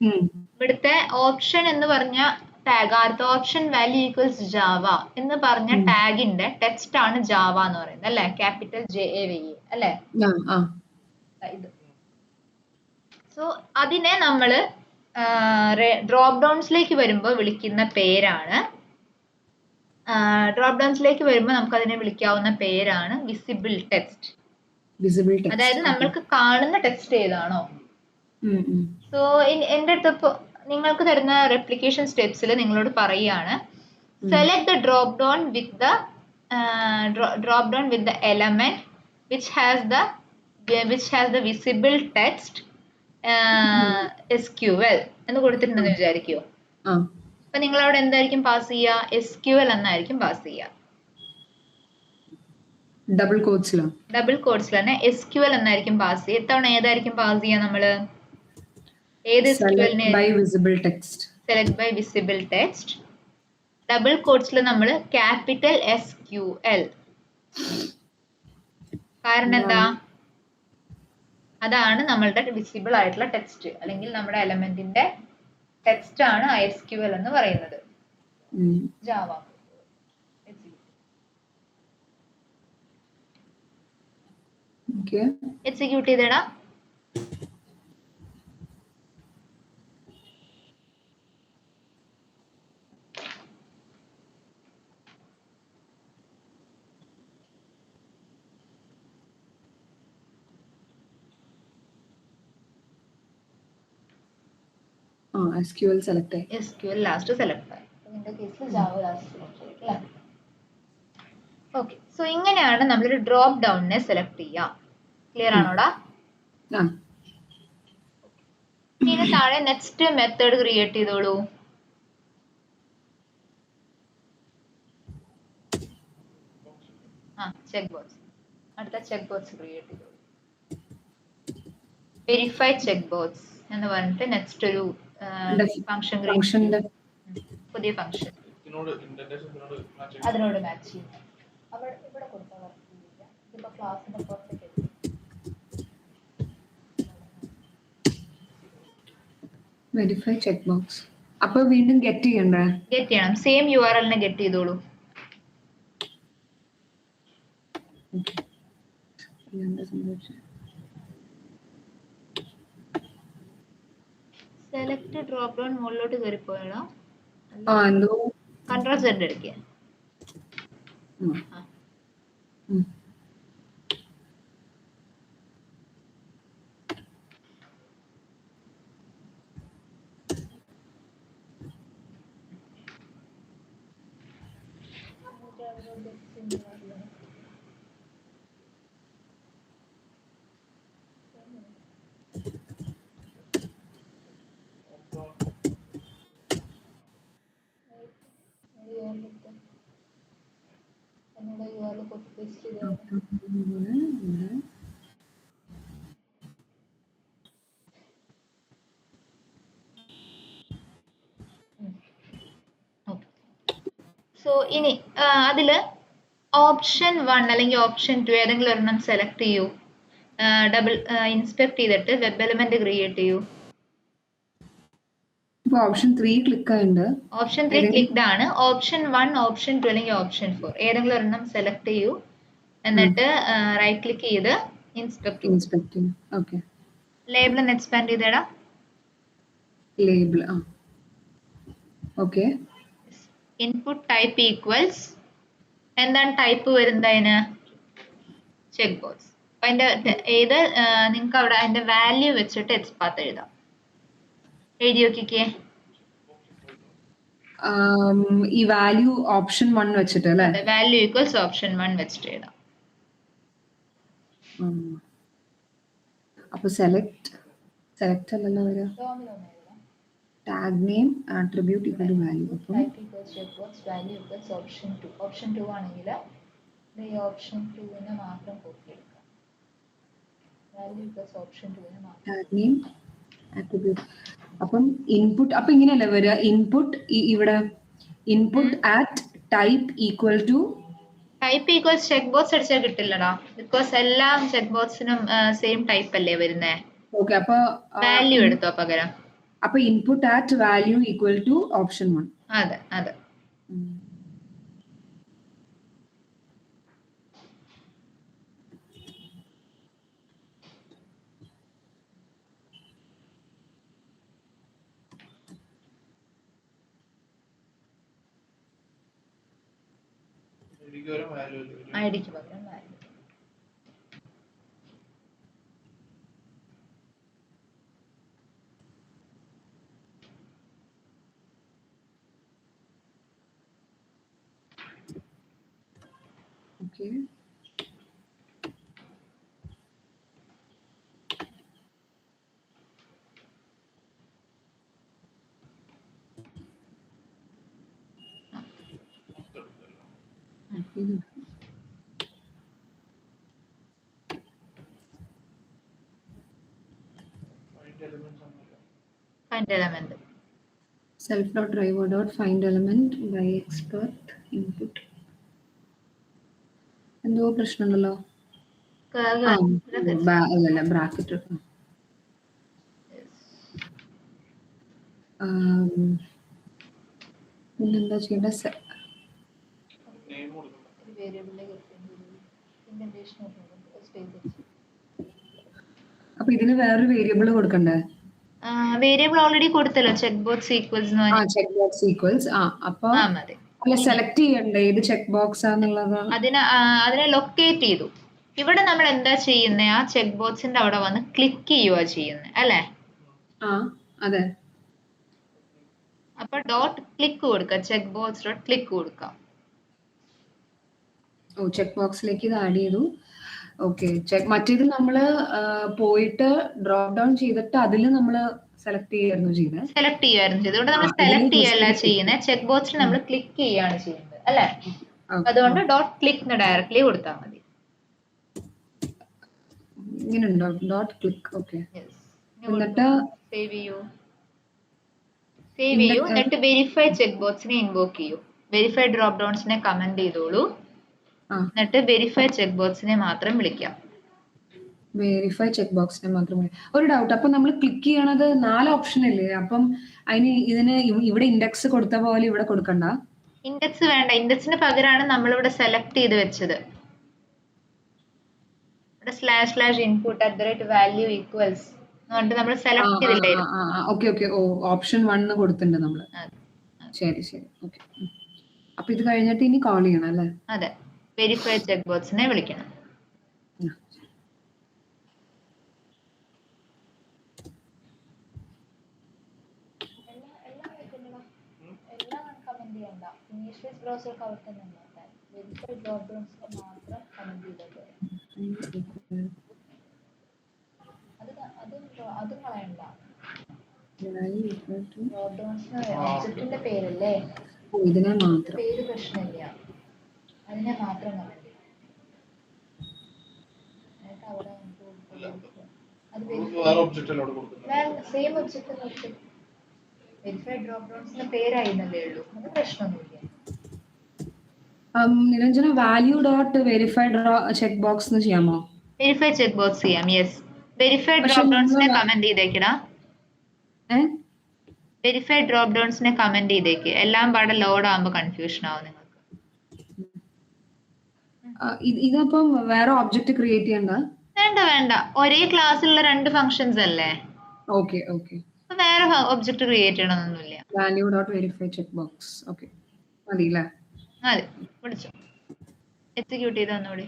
ഇവിടുത്തെ ഓപ്ഷൻ എന്ന് പറഞ്ഞ ടാഗ്, അടുത്ത ഓപ്ഷൻ വാല്യൂ ഈക്വൽസ് ജാവ എന്ന് പറഞ്ഞ ടാഗിന്റെ ടെക്സ്റ്റ് ആണ് ജാവ എന്ന് പറയുന്നത് അല്ലെ? ക്യാപിറ്റൽ JAVA അല്ലെ? ഇത്. സോ അതിനെ നമ്മള് ഡ്രോപ്പ് ഡൗൺസിലേക്ക് വരുമ്പോൾ വിളിക്കുന്ന പേരാണ്, ഡ്രോപ്പ് ഡൗൺസിലേക്ക് വരുമ്പോൾ നമുക്ക് അതിനെ വിളിക്കാവുന്ന പേരാണ് വിസിബിൾ ടെക്സ്റ്റ്. അതായത് നമ്മൾക്ക് കാണുന്ന ടെക്സ്റ്റ് ഏതാണോ. സോ എന്റെ അടുത്ത് നിങ്ങൾക്ക് തരുന്ന റെപ്ലിക്കേഷൻ സ്റ്റെപ്സിൽ നിങ്ങളോട് പറയുകയാണ്, select the drop down with the element which has the visible text SQL എന്ന് കൊടുത്തിട്ടുണ്ടെന്ന് വിചാരിക്കുമോ? അപ്പൊ നിങ്ങൾ അവിടെ എന്തായിരിക്കും പാസ് ചെയ്യുക? SQL എന്നായിരിക്കും പാസ് ചെയ്യുക. ഡബിൾ കോഡ്സിൽ തന്നെ SQL എന്നായിരിക്കും പാസ് ചെയ്യുക. ഇത്തവണ ഏതായിരിക്കും പാസ് ചെയ്യുക നമ്മള്? ഏത് SQLനെ? Select by visible text. Double കോഡ്സിൽ നമ്മൾ ക്യാപിറ്റൽ SQL. കാരണം എന്താ? അതാണ് നമ്മളുടെ വിസിബിൾ ആയിട്ടുള്ള ടെക്സ്റ്റ്, അല്ലെങ്കിൽ നമ്മുടെ എലമെന്റിന്റെ ടെക്സ്റ്റ് ആണ് SQL എന്ന് പറയുന്നത്. ജാവ എക്സിക്യൂട്ട് ചെയ്തേടാ. SQL സെലക്ട് ആയി. SQL ലാസ്റ്റ് സെലക്ട് ആയി. ഇതിന്റെ കേസിൽ ജാവ ലാസ്റ്റ് സെലക്ട് ആയി അല്ലേ? ഓക്കെ. സോ ഇങ്ങനെയാണ് നമ്മളൊരു ഡ്രോപ്പ് ഡൗണിനെ സെലക്ട് ചെയ്യുക. ക്ലിയർ ആണോടാ? ഇനി താഴെ നെക്സ്റ്റ് മെത്തേഡ് ക്രിയേറ്റ് ചെയ്തോളൂ. Check box. അടുത്ത ചെക്ക് ബോക്സ് ക്രിയേറ്റ് ചെയ്തു. വെരിഫൈ ചെക്ക് ബോക്സ് എന്ന് പറഞ്ഞിട്ട് നെക്സ്റ്റ് ഒരു ഫംഗ്ഷൻ പുതിയ ഫംഗ്ഷൻ അതിനോട് മാച്ച് ചെയ്യും. അവിടെ ഇവിടെ കൊടുത്താൽ വർക്ക് ചെയ്യില്ല. ഇതിപ്പോ ക്ലാസ്സിന്റെ പുറത്തേക്ക് എടുക്കും. Verify check box. അപ്പൊ വീണ്ടും ഗെറ്റ് ചെയ്യണ്ടേ? ഗെറ്റ് ചെയ്യണം. സെയിം URL നെ ഗെറ്റ് ചെയ്തോളൂ. സെലക്ട് ഡ്രോപ്പ് ഡൗൺ മുകളിലോട്ട് കയറി പോയാലോ? എന്തോ കൺട്രോൾ Z എടുക്കുക. സോ ഇനി അതില് ഓപ്ഷൻ 1 അല്ലെങ്കിൽ ഓപ്ഷൻ 2 ഏതെങ്കിലും ഒരെണ്ണം സെലക്ട് ചെയ്യൂ. ഡബിൾ ഇൻസ്പെക്ട് ചെയ്തിട്ട് വെബ് എലിമെന്റ് ക്രിയേറ്റ് ചെയ്യൂ. ഓപ്ഷൻ 3 ക്ലിക്ക് ആയിട്ടുണ്ട്. ഓപ്ഷൻ 3 ക്ലിക്ക്ഡ് ആണ്. ഓപ്ഷൻ 1, ഓപ്ഷൻ 2 അല്ലെങ്കിൽ ഓപ്ഷൻ 4 ഏതെങ്കിലും ഒരെണ്ണം സെലക്ട് ചെയ്യൂ. എന്നിട്ട് റൈറ്റ് ക്ലിക്ക് ചെയ്ത് ഇൻസ്പെക്ട്. ഓക്കേ. ലേബിൾ ഒന്ന് എക്സ്പാൻഡ് ചെയ്തേടാ. Label okay. Input type equals എന്താണ് ടൈപ്പ് വരുന്നത് അതിന്? Check box. അപ്പൊ അതിന്റെ ഏത് നിങ്ങൾക്ക് അവിടെ അതിന്റെ വാല്യൂ വെച്ചിട്ട് എക്സ്പാത്ത് എഴുതാം. എഴുതി നോക്കിക്കേ. ഈ വാല്യൂ ഓപ്ഷൻ 1 വെച്ചിട്ട് അല്ലേ? അതെ, വാല്യൂ ഈക്വൽസ് ഓപ്ഷൻ 1 വെച്ചിട്ട് എഴുതാം. അപ്പൊ സെലക്ട് അല്ലല്ലോ വരിക. Tag name attribute equal to value. അപ്പോൾ type equals check box value equals option 2. Option 2 ആണെങ്കിൽ ഈ ഓപ്ഷൻ 2 നെ മാത്രം കോപ്പി എടുക്കാം. വാല്യൂ ഈക്വൽസ് ഓപ്ഷൻ 2 നെ മാത്രം. Tag name attribute. അപ്പം ഇൻപുട്ട് അപ്പൊ ഇങ്ങനെയല്ലേ വരിക? ഇൻപുട്ട് ഇവിടെ input at type equal to type equals check box അടിച്ചാൽ കിട്ടില്ലടാ. ബിക്കോസ് എല്ലാ ചെക്ക് ബോക്സിനും സെയിം ടൈപ്പ് അല്ലേ വരുന്നേ. ഓക്കെ. അപ്പൊ വാല്യൂ എടുത്തോ പകരം. അപ്പൊ input at value equal to option 1. അതെ. ഐഡിക്ക് പകരം value. Okay. Find element. Self.driver.find element by expert input. എന്തോ പ്രശ്നമുണ്ടല്ലോ. അല്ല ബ്രാക്കറ്റ്. പിന്നെന്താ ചെയ്യേണ്ട? അപ്പൊ ഇതിന് വേറൊരു വേരിയബിൾ കൊടുക്കണ്ടേ? വേരിയബിൾ ഓൾറെഡി കൊടുത്തല്ലോ. Check box equals. Check box equals. അപ്പൊ അല്ല സെലക്ട് ചെയ്യണ്ടേ ഏത് ചെക്ക് ബോക്സ് ആന്നുള്ളത്? അതിനെ ലൊക്കേറ്റ് ചെയ്തു. ഇവിടെ നമ്മൾ എന്താ ചെയ്യുന്നത്? ആ ചെക്ക് ബോക്സിന്റെ അവിടെ വന്ന് ക്ലിക്ക് ചെയ്യുക ചെയ്യുന്നത് അല്ലേ? അതെ. അപ്പൊ ഡോട്ട് ക്ലിക്ക് കൊടുക്കുക. ചെക്ക് ബോക്സ് ഡോട്ട് ക്ലിക്ക് കൊടുക്കാം. ചെക്ക് ബോക്സിലേക്ക് ഇത് ആഡ് ചെയ്തു. ഓക്കെ. മറ്റേത് നമ്മള് പോയിട്ട് ഡ്രോപ്പ് ഡൗൺ ചെയ്തിട്ട് അതിൽ നമ്മള് സെലക്ട് ചെയ്യുമായിരുന്നു ചെയ്തത്. ഇവിടെ നമ്മൾ സെലക്ട് ചെയ്യല്ല ചെയ്യുന്നത്. ചെക്ക് ബോക്സിൽ നമ്മൾ ക്ലിക്ക് ചെയ്യാണ് ചെയ്യുന്നത് അല്ലേ? ഓക്കെ. അതുകൊണ്ട് ഡോട്ട് ക്ലിക്ക് ഡയറക്ട്ലി കൊടുത്താൽ മതി. ഇങ്ങനെ ഉണ്ടോ? Dot click. ഓക്കെ. യെസ്. എന്നിട്ട് സേവ് ചെയ്യൂ. എന്നിട്ട് വെരിഫൈ ചെക്ക് ബോക്സിനെ ഇൻവോക്ക് ചെയ്യൂ. വെരിഫൈ ഡ്രോപ്പ് ഡൗൺസിനെ കമന്റ് ചെയ്തോളൂ. എന്നിട്ട് വെരിഫൈ ചെക്ക് ബോക്സിനെ മാത്രം വിളിക്കാം. വെരിഫൈ ചെക്ക് ബോക്സിനെ മാത്രമേ. ഒരു ഡൗട്ട്, അപ്പൊ നമ്മൾ ക്ലിക്ക് ചെയ്യണത് 4 ഓപ്ഷൻ അല്ലേ? അപ്പം ഇതിന് ഇവിടെ ഇൻഡെക്സ് കൊടുത്ത പോലെ ഇവിടെ കൊടുക്കണ്ട? ഇൻഡെക്സ് വേണ്ട. ഇൻഡെക്സിന് പകരമാണ് നമ്മളിവിടെ സെലക്ട് ചെയ്ത് വെച്ചത്. ഇവിടെ // value equals എന്നിട്ട് നമ്മൾ സെലക്ട് ചെയ്തില്ലായിരുന്നു. Okay okay. ഓ, ഓപ്ഷൻ 1 കൊടുത്തിട്ടുണ്ട് നമ്മള്. ശരി ശരി. ഓക്കെ. അപ്പൊ ഇത് കഴിഞ്ഞിട്ട് ഇനി കോൾ ചെയ്യണം അല്ലേ? അതെ, വെരിഫൈ ചെക്ക് ബോക്സിനെ വിളിക്കണം. പേരല്ലേ, ഇതിനെ മാത്രം. പേര് പ്രശ്നമില്ല, അതിനെ മാത്രം കമന്റ് ചെയ്യാം. സെയിം ഒബ്ജക്റ്റ് വെരിഫൈ ഡ്രോപ്പ് ഡൗൺസിന്റെ പേരായിരുന്നല്ലേ ഉള്ളൂ, അത് പ്രശ്നമൊന്നുമില്ല. Niranjana, value dot verify check box എന്ന് ചെയ്യാമോ? വെരിഫൈ ചെക്ക് ബോക്സ് ചെയ്യാം. യെസ്. വെരിഫൈ ഡ്രോപ്പ് ഡൗൺസിനെ കമന്റ് ചെയ്തേക്കടാ. വെരിഫൈ ഡ്രോപ്പ് ഡൗൺസിനെ കമന്റ് ചെയ്തേക്ക്. എല്ലാം പാടെ ലോഡ് ആകുമ്പോൾ കൺഫ്യൂഷൻ ആവും നിങ്ങൾക്ക്. ഇതപ്പം വേറെ ഒബ്ജക്റ്റ് ക്രിയേറ്റ് ചെയ്യണ്ട? വേണ്ട വേണ്ട, ഒരേ ക്ലാസ്സിലുള്ള 2 ഫങ്ഷൻസ് അല്ലേ. Okay okay. വേറെ ഒബ്ജക്റ്റ് ക്രിയേറ്റ് ചെയ്യണമെന്നൊന്നുമില്ല. Value dot verify check box. Okay, മതി അല്ലേ? മതി. വിളിച്ചോ, എക്സിക്യൂട്ട് ചെയ്ത് തന്നോളി.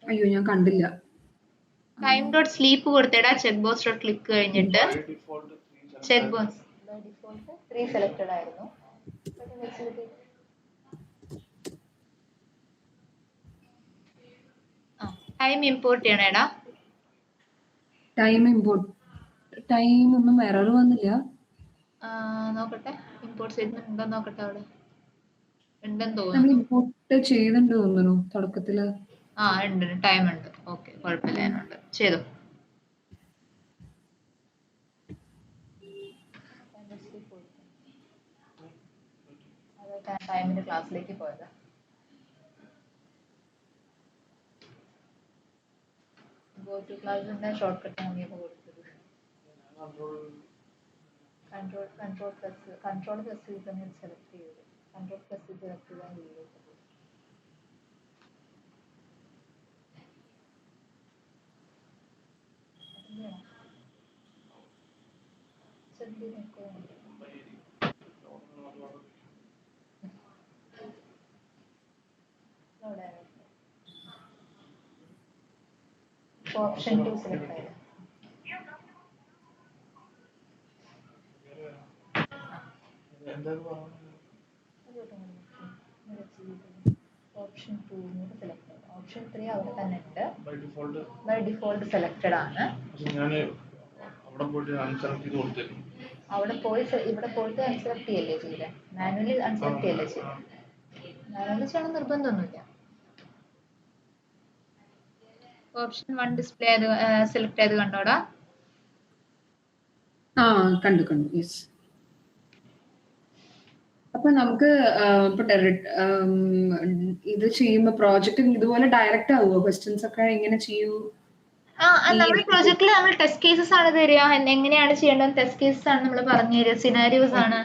അയ്യോ, ഞാൻ കണ്ടില്ല. ടൈം ഡോട്ട് സ്ലീപ്പ് കൊടുത്തേടാ. ചെക്ക് ബോക്സ് ഡോട്ട് ക്ലിക്ക് കഴിഞ്ഞിട്ട് check box by default 3 selected ആയിരുന്നു. ടൈം ഇമ്പോർട്ട് ചെയ്യണേടാ. Time import. ടൈം ഒന്നും എറർ വന്നില്ല. നോക്കട്ടെ, ഇമ്പോർട്ട് സ്റ്റേറ്റ്മെന്റ് ഉണ്ടോ നോക്കട്ടെ. അവിടെ ഉണ്ടെന്ന് നമ്മൾ തോന്നുന്നു. ഇമ്പോർട്ട് ചെയ്തിട്ടുണ്ട് തോന്നുന്നു തുടക്കത്തില്. ഉണ്ട്, ടൈം ഉണ്ട്. ഓക്കെ, കുഴപ്പമില്ല, അതിനുണ്ട്. ചെയ്തു. ടൈമിന്റെ ക്ലാസ്സിലേക്ക് പോയതാ. ഗോ ടു ക്ലാസ്സിന്റെ ഷോർട്ട് കട്ട് നോക്കിയപ്പോൾ കൊടുത്തത് കൺട്രോൾ പ്ലസ് ചെയ്ത് സെലക്ട് ചെയ്തത്. കൺട്രോൾ പ്ലസ് സെലക്ട് ചെയ്താൽ വീഡിയോസ് ഓപ്ഷൻ 2 സെലക്ട് ആയത്. ഓപ്ഷൻ 2 സെലക്ട് ആയത്. ഓപ്ഷൻ 3 അവിടെ തന്നെ ഉണ്ട്. ബൈ ഡിഫോൾട്ട് സെലക്ടഡ് ആണ്. അവിടെ പോയി ഇവിടെ പോയിട്ട് അൺസെലക്ട് ചെയ്യല്ലേ ചെയ്തേ. മാനുവലി അൺസെലക്ട് ചെയ്യല്ലേ ചെയ്തേ. മാനുവലി ചെയ്യണം നിർബന്ധമൊന്നുമില്ല. ഓപ്ഷൻ 1 ഡിസ്പ്ലേ സെലക്ട് ചെയ്ത് കണ്ടോടാ. കണ്ടു കണ്ടു. യെസ്. അപ്പൊ നമുക്ക് ഇത് ചെയ്യുമ്പോ പ്രോജക്റ്റ് ഇതുപോലെ ഡയറക്റ്റ് ആവുമോ? ക്വസ്റ്റ്യൻസ് ഒക്കെ എങ്ങനെ ചെയ്യൂ? നമ്മുടെ പ്രോജക്റ്റിൽ നമ്മൾ ടെസ്റ്റ് കേസസ് ആണ് തരിക. എങ്ങനെയാണ് ചെയ്യേണ്ടത് ടെസ്റ്റ് കേസസ് ആണ് നമ്മൾ പറഞ്ഞു തരിക. സിനാരിയോസ് ആണ്.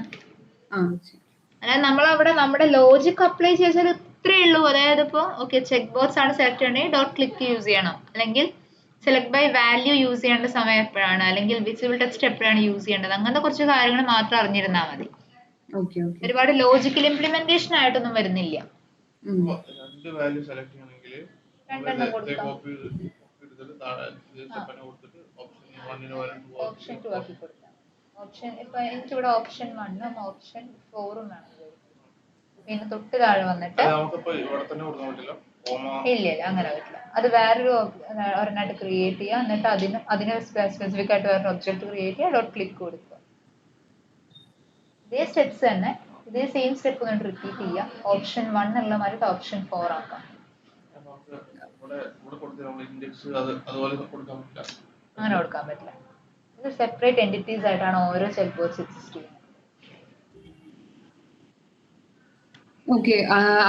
അതായത് നമ്മളവിടെ നമ്മുടെ ലോജിക് അപ്ലൈ ചെയ്താൽ ഇത്രയേ ഉള്ളൂ. അതായത് ഇപ്പോൾ ഓക്കെ, ചെക്ക് ബോക്സ് ആണ് സെലക്ട് ചെയ്യണമെങ്കിൽ ഡോട്ട് ക്ലിക്ക് യൂസ് ചെയ്യണം, അല്ലെങ്കിൽ സെലക്ട് ബൈ വാല്യൂ യൂസ് ചെയ്യേണ്ട സമയം എപ്പോഴാണ്, അല്ലെങ്കിൽ വിസിബിൾ ടെക്സ്റ്റ് എപ്പോഴാണ് യൂസ് ചെയ്യേണ്ടത്, അങ്ങനത്തെ കുറച്ച് കാര്യങ്ങൾ മാത്രം അറിഞ്ഞിരുന്നാൽ മതി. ഒരുപാട് ലോജിക്കൽ ഇംപ്ലിമെന്റേഷൻ ആയിട്ടൊന്നും വരുന്നില്ല. രണ്ടെണ്ണം കൊടുക്കാം. ഓപ്ഷൻ 2 ആക്കി കൊടുക്കാം. ഓപ്ഷൻ ഇപ്പൊ എനിക്കിവിടെ ഓപ്ഷൻ 1ഉം ഓപ്ഷൻ 4ഉം വേണം. പിന്നെ തൊട്ട് താഴെ വന്നിട്ട് ഇല്ല അങ്ങനെ പറ്റില്ല. അത് വേറൊരു ഒരെണ്ണമായിട്ട് ക്രിയേറ്റ് ചെയ്യുക, എന്നിട്ട് അതിന് സ്പെസിഫിക് ആയിട്ട് വേറൊരു ഒബ്ജക്റ്റ് ക്രിയേറ്റ് ചെയ്യുക, ഡോട്ട് ക്ലിക്ക് കൊടുക്കുക. ഇതേ സ്റ്റെപ്സ് തന്നെ, ഇതേ സെയിം സ്റ്റെപ്പ് കൊണ്ട് റിപ്പീറ്റ് ചെയ്യുക. ഓപ്ഷൻ 1 ഉള്ള മാതിരി ഓപ്ഷൻ 4 ആക്കാം. അങ്ങനെ കൊടുക്കാൻ പറ്റില്ല. ഇത് സെപ്പറേറ്റ് എൻറ്റിറ്റീസ് ആയിട്ടാണ് ഓരോ ചെക്ക് ബോക്സ് എക്സിസ്റ്റ് ചെയ്യുന്നത്. ഓക്കെ,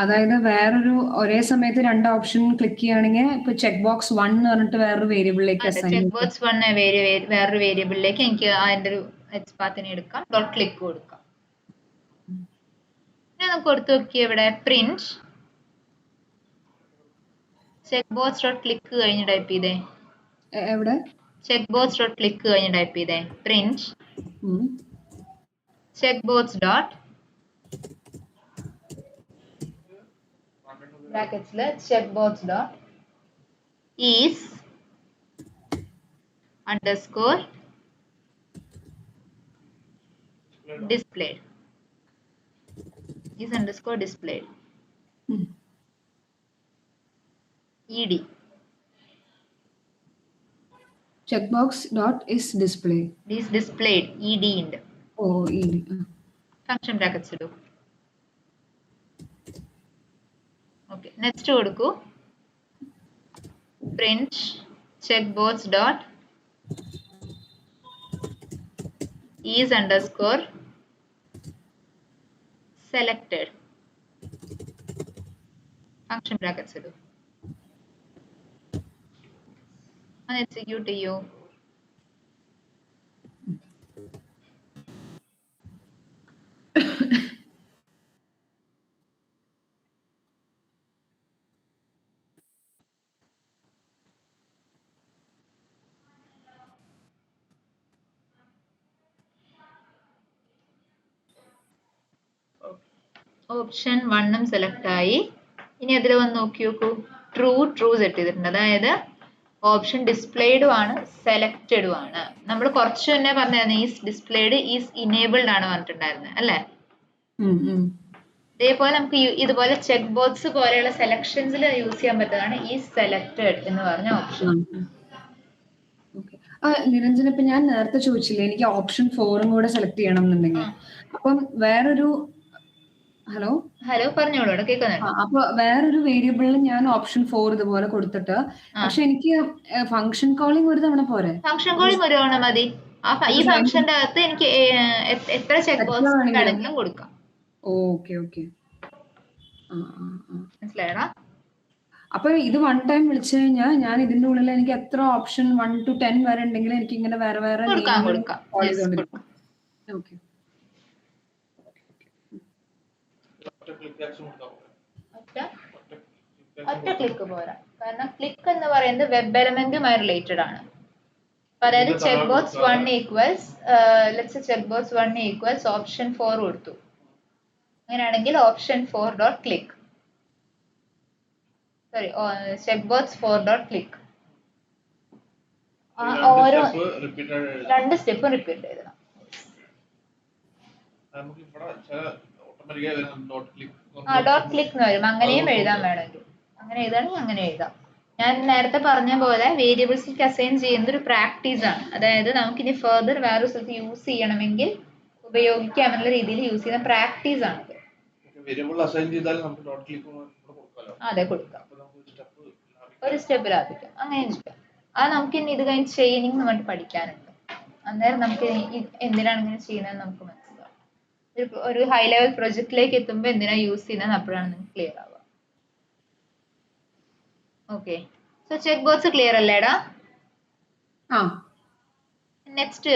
അതായത് വേറൊരു ഒരേ സമയത്ത് രണ്ട് ഓപ്ഷൻ ക്ലിക്ക് ചെയ്യുകയാണെങ്കിൽ ഇപ്പൊ ചെക്ക് ബോക്സ് 1 എന്ന് പറഞ്ഞിട്ട് വേറൊരു വേരിയബിളിലേക്ക് അതെ, അസൈൻ ചെക്ക് ചെയ്യാം. ബോക്സ് 1 വേറൊരു വേരിയബിളിലേക്ക് എനിക്ക് അതിന്റെ ഒരു എച്ച് പാത്തിനെ എടുക്കാം, ഡോട്ട് ക്ലിക്ക് കൊടുക്കാം. ഞാൻ കൊടുത്തു നോക്കി ഇവിടെ print check box dot click കഴിഞ്ഞ് ടൈപ്പ് ചെയ്തേ. എവിടെ? ചെക്ക് ബോക്സ് ഡോട്ട് ക്ലിക്ക് കഴിഞ്ഞ് ടൈപ്പ് ചെയ്തേ. പ്രിന്റ് ചെക്ക് ബോക്സ് ഡോട്ട് ബ്രാക്കറ്റ്സില് check box dot is underscore displayed. Is underscore displayed. ed checkbox dot is displayed. is displayed ed ഉണ്ട്. ഓ ed. Function brackets ഇടൂ. Okay, next കൊടുക്കൂ. Print checkbox dot is underscore selected. Function brackets ഇടൂ. അത് execute ചെയ്യൂ. Option 1 select ആയി. ഇനി അതിൽ വന്ന് നോക്കി നോക്കൂ. ട്രൂ സെറ്റ് ചെയ്തിട്ടുണ്ട്. അതായത് ഓപ്ഷൻ ഡിസ്പ്ലേഡും ആണ് സെലക്റ്റഡും ആണ്. നമ്മൾ കുറച്ച് തന്നെ പറഞ്ഞായിരുന്നു ഈസ് ഡിസ്പ്ലേഡ് ഈസ് ഇനേബിൾഡ് ആണ് പറഞ്ഞിട്ടുണ്ടായിരുന്നത് അല്ലേ? ഇതേപോലെ നമുക്ക് ഇതുപോലെ ചെക്ക് ബോക്സ് പോലെയുള്ള സെലക്ഷൻസിൽ യൂസ് ചെയ്യാൻ പറ്റുന്നതാണ് ഈ സെലക്റ്റഡ് എന്ന് പറഞ്ഞ ഓപ്ഷൻ. നിരഞ്ജന, ഇപ്പൊ ഞാൻ നേരത്തെ ചോദിച്ചില്ലേ എനിക്ക് ഓപ്ഷൻ 4 കൂടെ സെലക്ട് ചെയ്യണം എന്നുണ്ടെങ്കിൽ, അപ്പം വേറൊരു ഹലോ പറഞ്ഞോളൂ, കേൾക്കുന്നുണ്ട്. അപ്പൊ വേറൊരു വേരിയബിളിൽ ഞാൻ ഓപ്ഷൻ 4 ഇതുപോലെ കൊടുത്തിട്ട്, പക്ഷെ എനിക്ക് ഫംഗ്ഷൻ കോളിംഗ് ഒരു തവണ പോരെ? ഫംഗ്ഷൻ കോളിംഗ് ഒരു തവണ മതി. ഈ ഫംഗ്ഷന്റെ അകത്ത് എനിക്ക് എത്ര ചെക്ക് ബോക്സ് വേണമെങ്കിലും കൊടുക്കാം. ഓക്കെ ഓക്കെ, മനസ്സിലായടാ? അപ്പൊ ഇത് 1 ടൈം വിളിച്ചു കഴിഞ്ഞാൽ ഞാൻ ഇതിന്റെ ഉള്ളിൽ എനിക്ക് എത്ര ഓപ്ഷൻ 1 to 10 വരെ ഉണ്ടെങ്കിൽ എനിക്ക് ഇങ്ങനെ വേറെ വേറെ കൊടുക്കാം. ഓക്കെ. ഒറ്റ ക്ലിക്ക് പോരാ, കാരണം ക്ലിക്ക് എന്ന് പറയുന്നത് വെബ് എലമെന്റുമായി റിലേറ്റഡ് ആണ്. അതായത് check box 1 equals check box 1 equals option 4 കൊടുത്തു. അങ്ങനെയാണെങ്കിൽ option 4 dot click, sorry check box 4 dot click. ഓരോ 2 സ്റ്റെപ്പ് റിപ്പീറ്റ് ചെയ്തണം. ഡോട്ട് ക്ലിക്ക് എന്ന് വരും. അങ്ങനെയും എഴുതാൻ വേണമെങ്കിൽ അങ്ങനെ എഴുതാണെങ്കിൽ അങ്ങനെ എഴുതാം. ഞാൻ നേരത്തെ പറഞ്ഞ പോലെ വേരിയബിൾസിലേക്ക് അസൈൻ ചെയ്യുന്നത് ഒരു പ്രാക്ടീസ് ആണ്. അതായത് നമുക്കിനി ഫെർദർ വേറൊരു സ്ഥലത്ത് യൂസ് ചെയ്യണമെങ്കിൽ ഉപയോഗിക്കാമെന്നുള്ള രീതിയിൽ യൂസ് ചെയ്യുന്ന പ്രാക്ടീസ് ആണ്. അതെ, കൊടുക്കാം. ഒരു സ്റ്റെപ്പ് ലാഭിക്കാം. അങ്ങനെ ചെയ്യാം. അത് നമുക്ക് ഇനി ഇത് കഴിഞ്ഞ് ചെയിനിങ് എന്ന് പറഞ്ഞിട്ട് പഠിക്കാനുണ്ട്. അന്നേരം നമുക്ക് എന്തിനാണ് ഇങ്ങനെ ചെയ്യുന്നതെന്ന് നമുക്ക് മനസ്സിലാവും. ഒരു ഹൈ ലെവൽ പ്രൊജക്റ്റിലേക്ക് എത്തുമ്പോൾ എന്തിനാ യൂസ് ചെയ്യുന്നത് അപ്പോഴാണ് നിങ്ങൾക്ക് ക്ലിയർ ആവുക. Okay, so check box clear അല്ലേടാ? നെക്സ്റ്റ്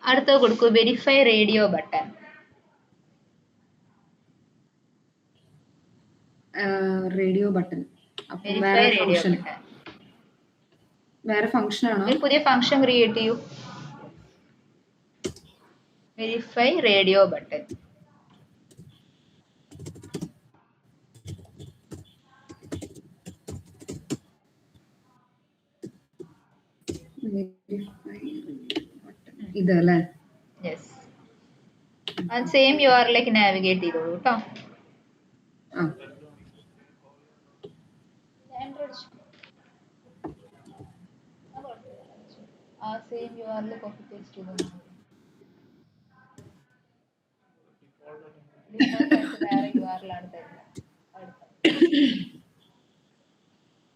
അടുത്ത കൊടുക്കൂ. Verify radio button. വേറെ ഫംഗ്ഷൻ ആണോ? ഒരു പുതിയ ഫംഗ്ഷൻ ക്രിയേറ്റ് ചെയ്യൂ. Verify radio button. ഇതല്ലേ? യെസ്, അത് സെയിം യുആർഎല്ലിലേക്ക് നാവിഗേറ്റ് ചെയ്തോളൂ കേട്ടോ. ആ എൻ്റർ അടിച്ചു. ആ സെയിം URL കോപ്പി പേസ്റ്റ് ചെയ്തു. ഡിഫോൾട്ട് ആയിട്ട് വേറെ URL ആണ് തരുന്നത്.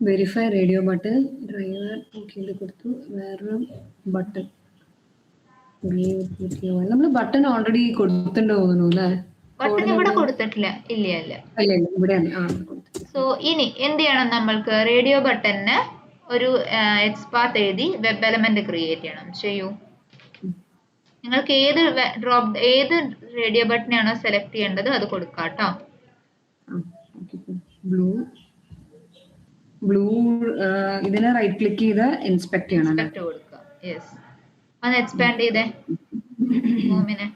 Verify radio button driver okay കൊടുത്തു. വേറൊരു ബട്ടൺ നമ്മൾ ബട്ടൺ ഓൾറെഡി കൊടുത്തിട്ടുണ്ട് തോന്നുന്നു അല്ലേ? ബട്ടൺ ഇവിടെ കൊടുത്തിട്ടില്ല. ഇല്ല ഇല്ല. അല്ല ഇവിടെയാണ്. ആ കൊടുത്തു. സോ ഇനി എന്ത് ചെയ്യണം? നമ്മൾക്ക് റേഡിയോ ബട്ടണിന് ഒരു എക്സ്പാത്ത് എഴുതി വെബ് എലമെന്റ് ക്രിയേറ്റ് ചെയ്യണം. ചെയ്യൂ. നിങ്ങൾക്ക് ഏത് റേഡിയോ ബട്ടണാണോ സെലക്ട് ചെയ്യേണ്ടത് അത് കൊടുക്കാം കേട്ടോ. ബ്ലൂ ഇതിനെ റൈറ്റ് ക്ലിക്ക് ചെയ്ത് ഇൻസ്പെക്ട് ചെയ്യണം. ഇൻസ്പെക്ട് കൊടുക്കുക. യെസ്. ഒന്ന് എക്സ്പാൻഡ് ചെയ്തേ ഹോമിനെ.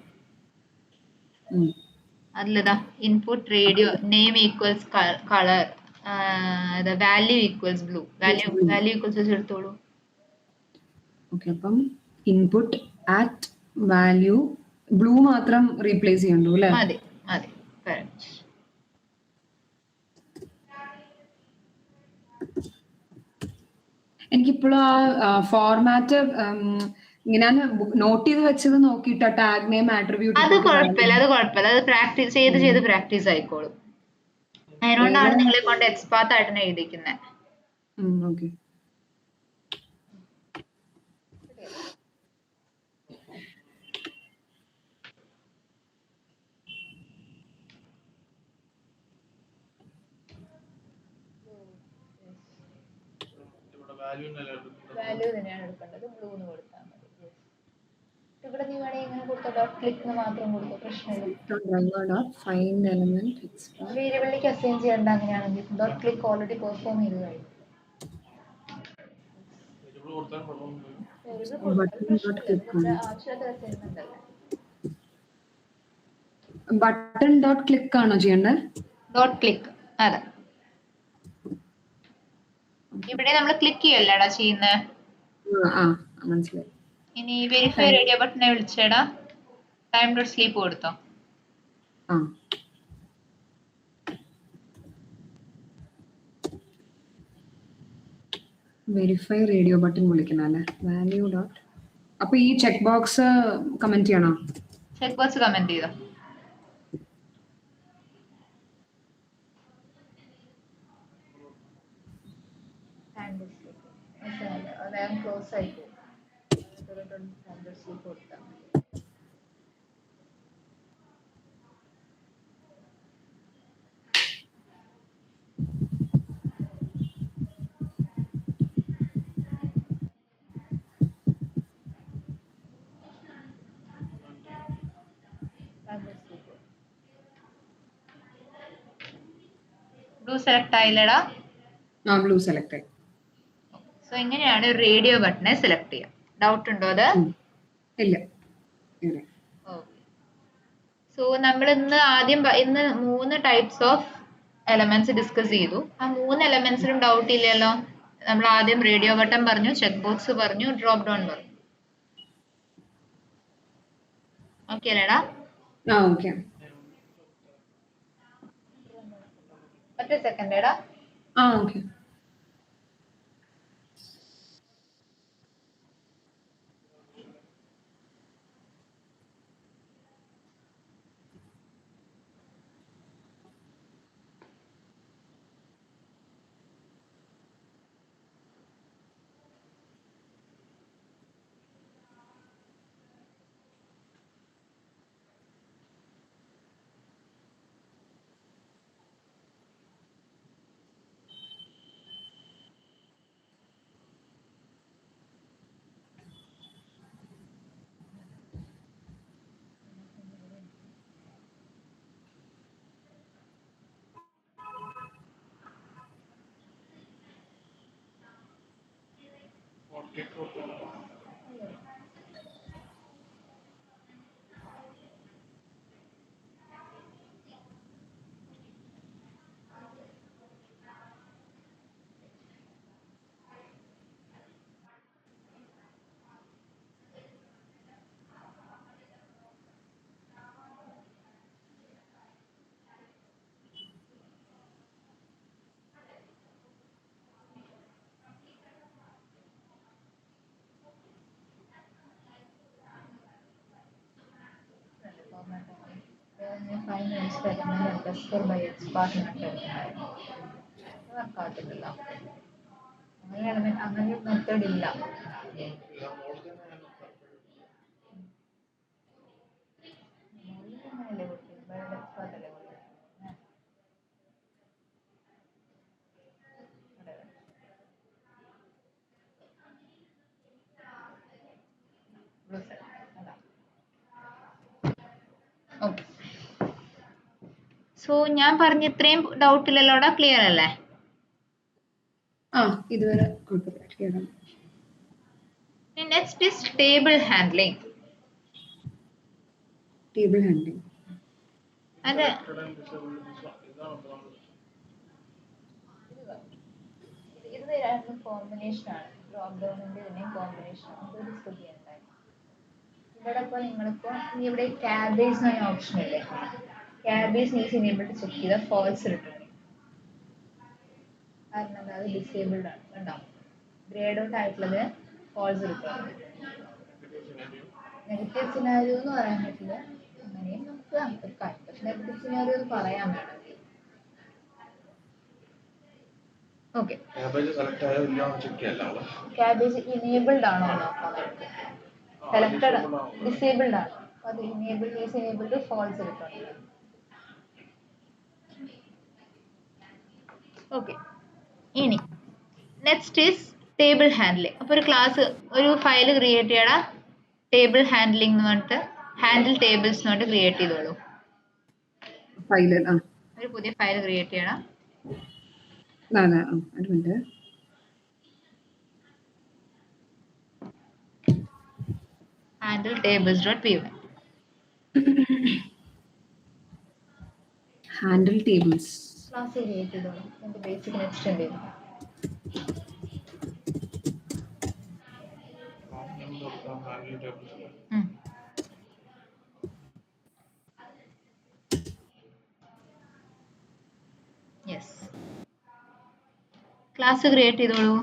അതിലിതാ input radio name equals colour value equals blue. Value equals എടുത്തോളൂ. ഓക്കെ, അപ്പം ഇൻപുട്ട് ആറ്റ് വാല്യൂ ബ്ലൂ മാത്രം റീപ്ലേസ് ചെയ്യണ്ടു അല്ലേ? മതി മതി. കറക്റ്റ്. എനിക്കിപ്പോഴും ആ ഫോർമാറ്റ് ഇങ്ങനെ നോട്ട് ചെയ്ത് വെച്ചത് നോക്കിയിട്ട് ടാഗ് നെയിം ആട്രിബ്യൂട്ട് അത് കുഴപ്പമില്ല. അത് പ്രാക്ടീസ് ചെയ്ത് പ്രാക്ടീസ് ആയിക്കോളും. അതിനോണ്ടാണ് നിങ്ങളെ കൊണ്ട് എക്സ്പാത്ത് ആയിട്ട് തന്നെ എഴുതിക്കുന്നത്. ഓക്കെ. വാല്യൂ തന്നെയാണ് എടുക്കേണ്ടത്. ബ്ലൂ എന്ന് കൊടുത്താൽ മതി. ഇവിടെ നീ വേണമെങ്കിൽ ഇങ്ങനെ കൊടുത്ത ഡോട്ട് ക്ലിക്ക് മാത്രം കൊടുക്കുക. പ്രശ്നമില്ല. വേരിയബിളിലേക്ക് അസൈൻ ചെയ്യേണ്ട. അങ്ങനെയാണെങ്കിൽ ഡോട്ട് ക്ലിക്ക് ഓൾറെഡി പെർഫോം ചെയ്ത് കഴിഞ്ഞു. ബട്ടൺ ഡോട്ട് ക്ലിക്ക് ആണോ ചെയ്യേണ്ടത്? Dot click. അതെ. ഇവിടെ നമ്മൾ ക്ലിക്ക് ചെയ്യല്ലേടാ ചെയ്യുന്നത്. മനസ്സിലായി. ഇനി വെരിഫൈ റേഡിയോ ബട്ടനെ വിളിച്ചേടാ. ടൈം ഡോട്ട് സ്ലീപ്പ് കൊടുത്തോ. വെരിഫൈ റേഡിയോ ബട്ടൺ വിളിക്കണം അല്ലേ? Value dot. അപ്പൊ ഈ ചെക്ക് ബോക്സ് കമന്റ് ചെയ്യണോ? ചെക്ക് ബോക്സ് കമന്റ് ചെയ്തോ. വേഗം ക്ലോസ് ആയിപ്പോ. കൊടുത്താൽ ബ്ലൂ സെലക്ട് ആയില്ലടാ? ബ്ലൂ സെലക്ട് ആയി. സോ ഇങ്ങനെയാണ് റേഡിയോ ബട്ടനെ സെലക്ട് ചെയ്യാം. ഡൗട്ട് ഉണ്ടോ അത്? ഇല്ല. സോ നമ്മൾ ഇന്ന് 3 ടൈപ്സ് ഓഫ് എലമെന്റ്സ് ഡിസ്കസ് ചെയ്തു. ആ 3 എലമെന്റ്സിലും ഡൗട്ട് ഇല്ലല്ലോ? നമ്മൾ ആദ്യം റേഡിയോ ബട്ടൺ പറഞ്ഞു, ചെക്ക് ബോക്സ് പറഞ്ഞു, ഡ്രോപ്പ് ഡൗൺ പറഞ്ഞു. ഓക്കെ അല്ലേടാ? ഓക്കെ. ഒറ്റ സെക്കൻഡ് എടാ. ഓക്കെ. 5 minutes by XPath എടുത്തിട്ടുണ്ടായിരുന്നു. വർക്കാകത്തില്ലല്ലോ. അങ്ങനെ മെത്തേഡ് ഇല്ല. ഓക്കെ, സോ ഞാൻ പറഞ്ഞ ഇത്രയും ഡൗട്ട് ഇല്ലല്ലോടാ, ക്ലിയർ അല്ലേ? ഇതുവരെ ക്ലിയർ ആണ്. Next is table handling. Table handling അത് ഇത് രണ്ടും കോമ്പിനേഷൻ ആണ്. ഡ്രോപ്പ് ഡൗണിന്റെ ഇതിന്റെയും കോമ്പിനേഷൻ ആണ്. ഒരു സ്ഥിതി ഉണ്ടായി ഇവിടെ. ഇപ്പോൾ നിങ്ങളിപ്പോൾ ഇവിടെ ക്യാബേജ് എന്ന ഓപ്ഷൻ ഇല്ലേ, ക്യാബേജ് ഈസ് ഇനേബിൾഡ് ചെക്ക് ചെയ്ത ഫോൾസ് റിട്ടേൺ. കാരണം എന്താ, അത് ഡിസേബിൾഡ് ആണ്. കണ്ടോ, ഗ്രേഡ് ഔട്ട് ആയിട്ടുള്ളത് ഫോൾസ് റിട്ടേൺ. നെഗറ്റീവ് സിനാരിയോ എന്ന് പറയാൻ പറ്റില്ല, അങ്ങനെയും നമുക്ക് കണക്കാക്കാം. പക്ഷെ നെഗറ്റീവ് സിനാരിയോ എന്ന് പറയാൻ വേണമെങ്കിൽ ഓക്കെ, ക്യാബേജ് ഇനേബിൾഡ് ആണോ നോക്കാം നമുക്ക്. സെലക്ടഡ് ഡിസേബിൾഡ് ആണ്, അത് enabled is enabled false return. Okay, ഇനി നെക്സ്റ്റ് ഈസ് ടേബിൾ ഹാൻഡ്ലിംഗ്. അപ്പോൾ ഒരു ക്ലാസ്, ഒരു ഫയൽ ക്രിയേറ്റ് ചെയ്യണം, ടേബിൾ ഹാൻഡ്ലിംഗ് എന്ന് പറഞ്ഞിട്ട്, ഹാൻഡിൽ ടേബിൾസ് എന്ന് പറഞ്ഞിട്ട് ക്രിയേറ്റ് ചെയ്തോളൂ. ഒരു പുതിയ ഫയൽ ക്രിയേറ്റ് ചെയ്യണം. Handle tables.py. Handle tables class create ചെയ്തോളൂ. അതിന്റെ ബേസിക് എക്സ്റ്റെൻഡ് ചെയ്തു. യെസ്, ക്ലാസ് ക്രിയേറ്റ് ചെയ്തോളൂ.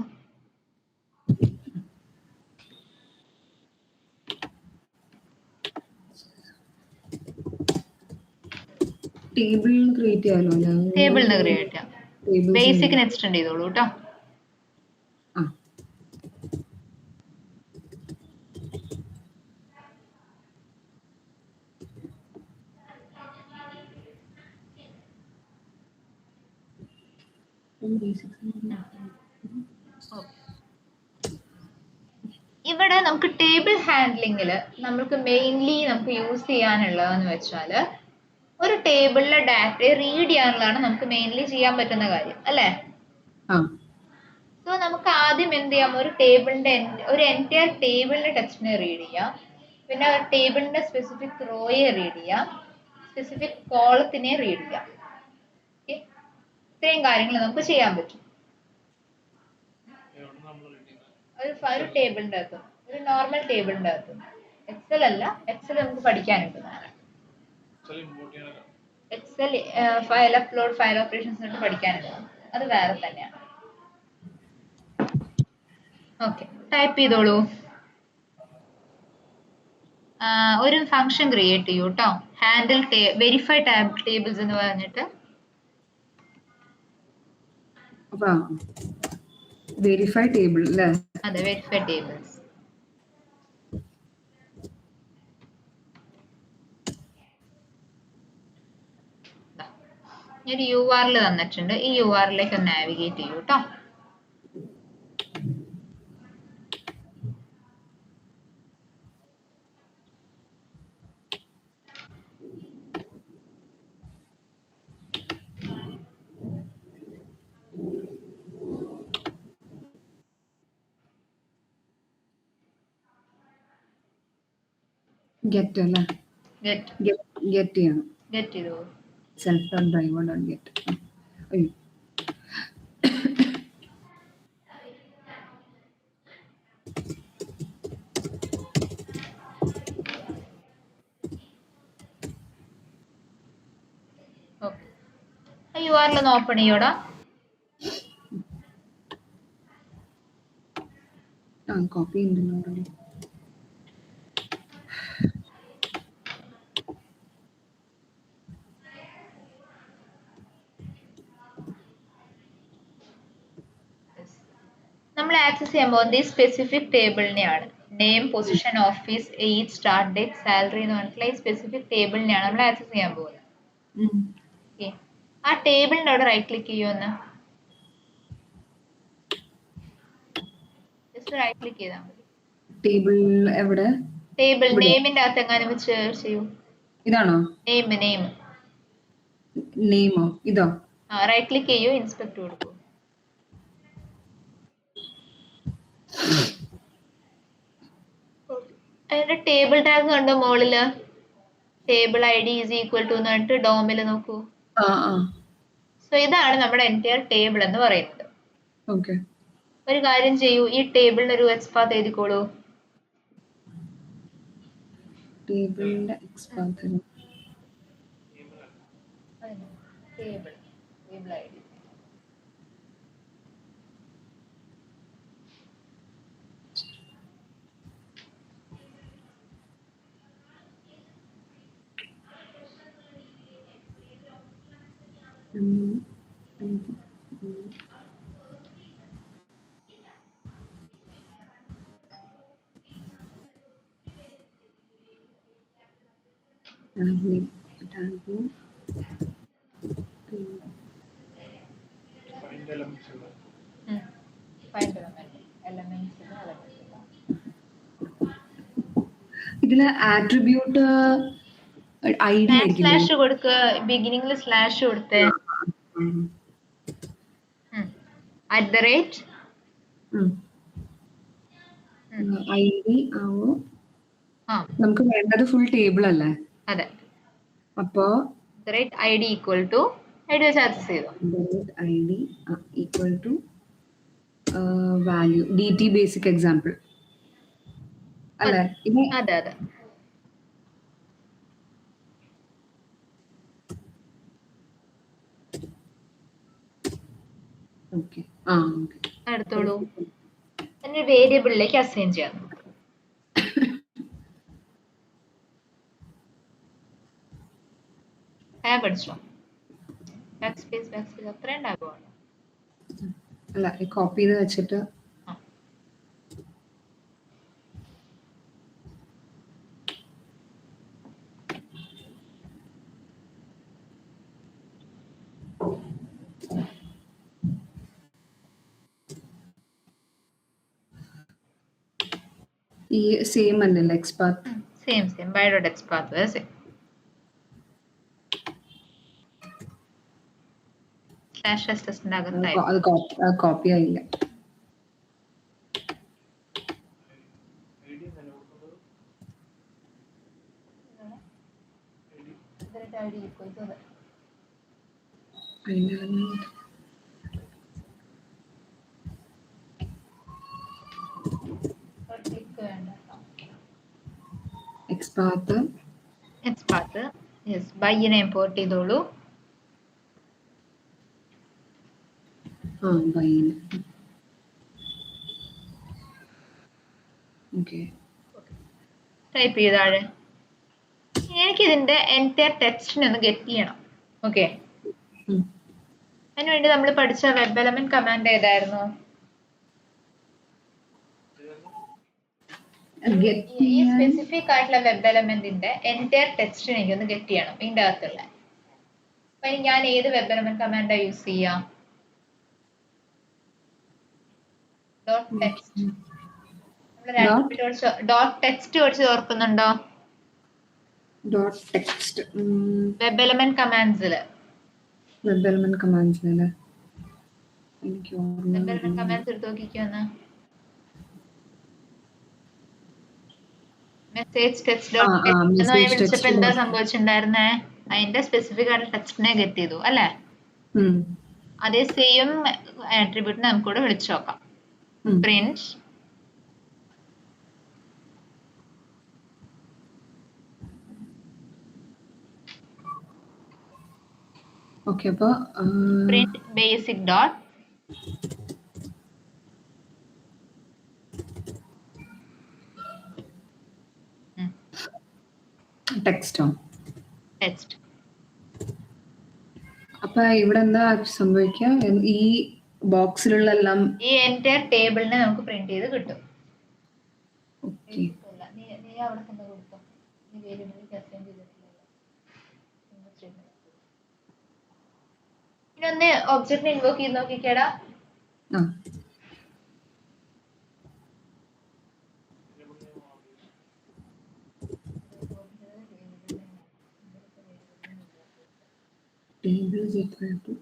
ടേബിളിന് ക്രിയേറ്റ് ചെയ്യാമല്ലോ. ടേബിളിന് ക്രിയേറ്റ് ചെയ്യാം, ബേസിക്കിന് എക്സ്റ്റെൻഡ് ചെയ്തോളൂ കേട്ടോ. ഇവിടെ നമുക്ക് ടേബിൾ ഹാൻഡ്ലിങ്ങിൽ നമുക്ക് മെയിൻലി നമുക്ക് യൂസ് ചെയ്യാനുള്ളതെന്ന് വെച്ചാൽ, ഒരു ടേബിളിലെ ഡാറ്റയെ റീഡ് ചെയ്യാനുള്ളതാണ് നമുക്ക് മെയിൻലി ചെയ്യാൻ പറ്റുന്ന കാര്യം അല്ലേ. സോ നമുക്ക് ആദ്യം എന്ത് ചെയ്യാം, ഒരു ടേബിളിന്റെ ഒരു എൻറ്റയർ ടേബിളിന്റെ ടെക്സ്റ്റിനെ റീഡ് ചെയ്യാം, പിന്നെ ടേബിളിന്റെ സ്പെസിഫിക് റോയെ റീഡ് ചെയ്യാം, സ്പെസിഫിക് കോളത്തിനെ റീഡ് ചെയ്യാം. ഓക്കെ, ഇത്രയും കാര്യങ്ങൾ നമുക്ക് ചെയ്യാൻ പറ്റും ഒരു ടേബിളിന്റെ അകത്ത്, ഒരു നോർമൽ ടേബിളിന്റെ അകത്ത്. എക്സൽ അല്ല, എക്സൽ നമുക്ക് പഠിക്കാനുണ്ട്. Excel file upload, file operations പഠിക്കാനുണ്ട്, അത് വേറെ തന്നെയാണ്. ഓക്കെ, ടൈപ്പ് ചെയ്തോളൂ. ഒരു ഫംഗ്ഷൻ ക്രിയേറ്റ് ചെയ്യൂ കേട്ടോ, ഹാൻഡിൽ വെരിഫൈ ടേബിൾസ് എന്ന് പറഞ്ഞിട്ട്. വെരിഫൈ ടേബിൾ അല്ലേ? അതെ, വെരിഫൈ ടേബിൾസ്. ഒരു URL തന്നിട്ടുണ്ട്, ഈ URLിലേക്ക് ഒന്ന് നാവിഗേറ്റ് ചെയ്യൂ കേട്ടോ. ഗെറ്റ് അല്ലേ? ഗെറ്റ് ചെയ്യണം. ഗെറ്റ് ചെയ്തോ. Self driver dot get. അയ്യോ, ഓക്കെ, URL ഒന്ന് ഓപ്പൺ ചെയ്യോടാ. കോപ്പി ഉണ്ടല്ലോ ഓൾറെഡി. നമ്മൾ ആക്സസ് ചെയ്യാൻ പോകുന്നത് ഈ സ്പെസിഫിക് ടേബിളിനെയാണ്. Name, position, office, age, start date, salary എന്ന് പറഞ്ഞിട്ടുള്ള ഈ സ്പെസിഫിക് ടേബിളിനെയാണ് നമ്മൾ ആക്സസ് ചെയ്യാൻ പോകുന്നത്. ഓക്കെ, ആ ടേബിളിന്റെ അവിടെ റൈറ്റ് ക്ലിക്ക് ചെയ്യുമെന്ന് ജസ്റ്റ് റൈറ്റ് ക്ലിക്ക് ചെയ്താൽ മതി. ടേബിൾ എവിടെ? ടേബിൾ നെയിമിന്റെ അകത്ത് എങ്ങാനും വെച്ച് ചെയ്യൂ. ഇതാണോ നെയിം? നെയിമോ? ഇതോ? റൈറ്റ് ക്ലിക്ക് ചെയ്യൂ, ഇൻസ്പെക്ട് കൊടുക്കൂ. അതിന്റെ ടേബിൾ ടാഗ് കണ്ടോ മുകളില്? Table I D is equal to എന്ന് പറഞ്ഞിട്ട് ഡോമിൽ നോക്കൂ. സോ ഇതാണ് നമ്മുടെ എൻറ്റയർ ടേബിൾ എന്ന് പറയുന്നത്. ഓക്കെ, ഒരു കാര്യം ചെയ്യൂ, ഈ ടേബിളിന് ഒരു എക്സ്പാത്ത് എഴുതിക്കോളൂ. ടേബിളിന്റെ എക്സ്പാത്ത് ടേബിൾ ഐ ഡി. ഇതില് ആട്രിബ്യൂട്ട് ഐഡി സ്ലാഷ് കൊടുക്കുക, ബിഗിനിങ്ങിൽ സ്ലാഷ് കൊടുത്തേ. @ ഐഡി ആവോ? നമുക്ക് വേണ്ടത് ഫുൾ ടേബിൾ അല്ലേ? അതെ. അപ്പോ I D equal to ID വെച്ച് ആക്സസ് ചെയ്തു. ID equal to value DT basic example അല്ലേ? അതെ അതെ. ഓക്കെ, എടുത്തോളൂ. എന്നെ വേരിയബിളിലേക്ക് അസൈൻ ചെയ്യാം. പഠിച്ചോ? ബാക്ക്സ്പേസ് അത്രയും ഉണ്ടാകുവാണ്. അല്ല, കോപ്പി ചെയ്ത് വെച്ചിട്ട് ഈ സെയിം അല്ലല്ലോ XPath? Same by dot XPath same. അത് കോപ്പി ആയില്ല. എക്സ്പാത്ത് ബൈനെ ഇമ്പോർട്ട് ചെയ്തോളൂ. ടൈപ്പ് ചെയ്താഴെ. എനിക്കിതിന്റെ എൻറ്റയർ ടെക്സ്റ്റിനെ ഒന്ന് ഗെറ്റ് ചെയ്യണം. ഓക്കെ, അതിനുവേണ്ടി നമ്മൾ പഠിച്ച വെബ് എലമെന്റ് കമാൻഡ് ഏതായിരുന്നു? ഈ സ്പെസിഫിക് ആയിട്ടുള്ള വെബ് എലമെന്റിന്റെ എൻറ്റയർ ടെക്സ്റ്റിനെ എനിക്കൊന്ന് ഗെറ്റ് ചെയ്യണം ഇതിന്റെ അകത്തുള്ള. അപ്പൊ ഞാൻ ഏത് വെബ് എലമെന്റ് കമാൻഡാ യൂസ് ചെയ്യാം? ഡോട്ട് ടെക്സ്റ്റ് പഠിച്ച് ഓർക്കുന്നുണ്ടോ? വെബ് എലമെന്റ് കമാൻഡ്സില് കമാൻഡ്സ് എടുത്ത് നോക്കിക്കോന്ന്. മെസ്സേജ് ടെക്സ്റ്റ് വിളിച്ചപ്പോ എന്താ സംഭവിച്ചിട്ടുണ്ടായിരുന്നേ? അതിന്റെ സ്പെസിഫിക് ആയിട്ട് ടെക്സ്റ്റിനെ ഗെറ്റ് ചെയ്തു അല്ലെ? അതേ സെയിം ആട്രിബ്യൂട്ടിനെ നമുക്കിവിടെ വിളിച്ചു നോക്കാം. Print print basic dot text. Text. അപ്പൊ ഇവിടെ എന്താ സംഭവിക്കുക? ഈ ബോക്സിലുള്ള എല്ലാം ഈ എൻറ്റയർ ടേബിളിനെ നമുക്ക് പ്രിന്റ് ചെയ്ത് കിട്ടും. ഓക്കെ. നീ അവിടെ തന്നെ കൊടുത്തോ, നീ വേരിയബിളിലേക്ക് അസൈൻ ചെയ്തിട്ടില്ലല്ലോ. ഇനി ഒന്ന് ഒബ്ജക്റ്റിനെ ഇൻവോക്ക് ചെയ്ത് നോക്കിക്കേടാ. ആ table is equal to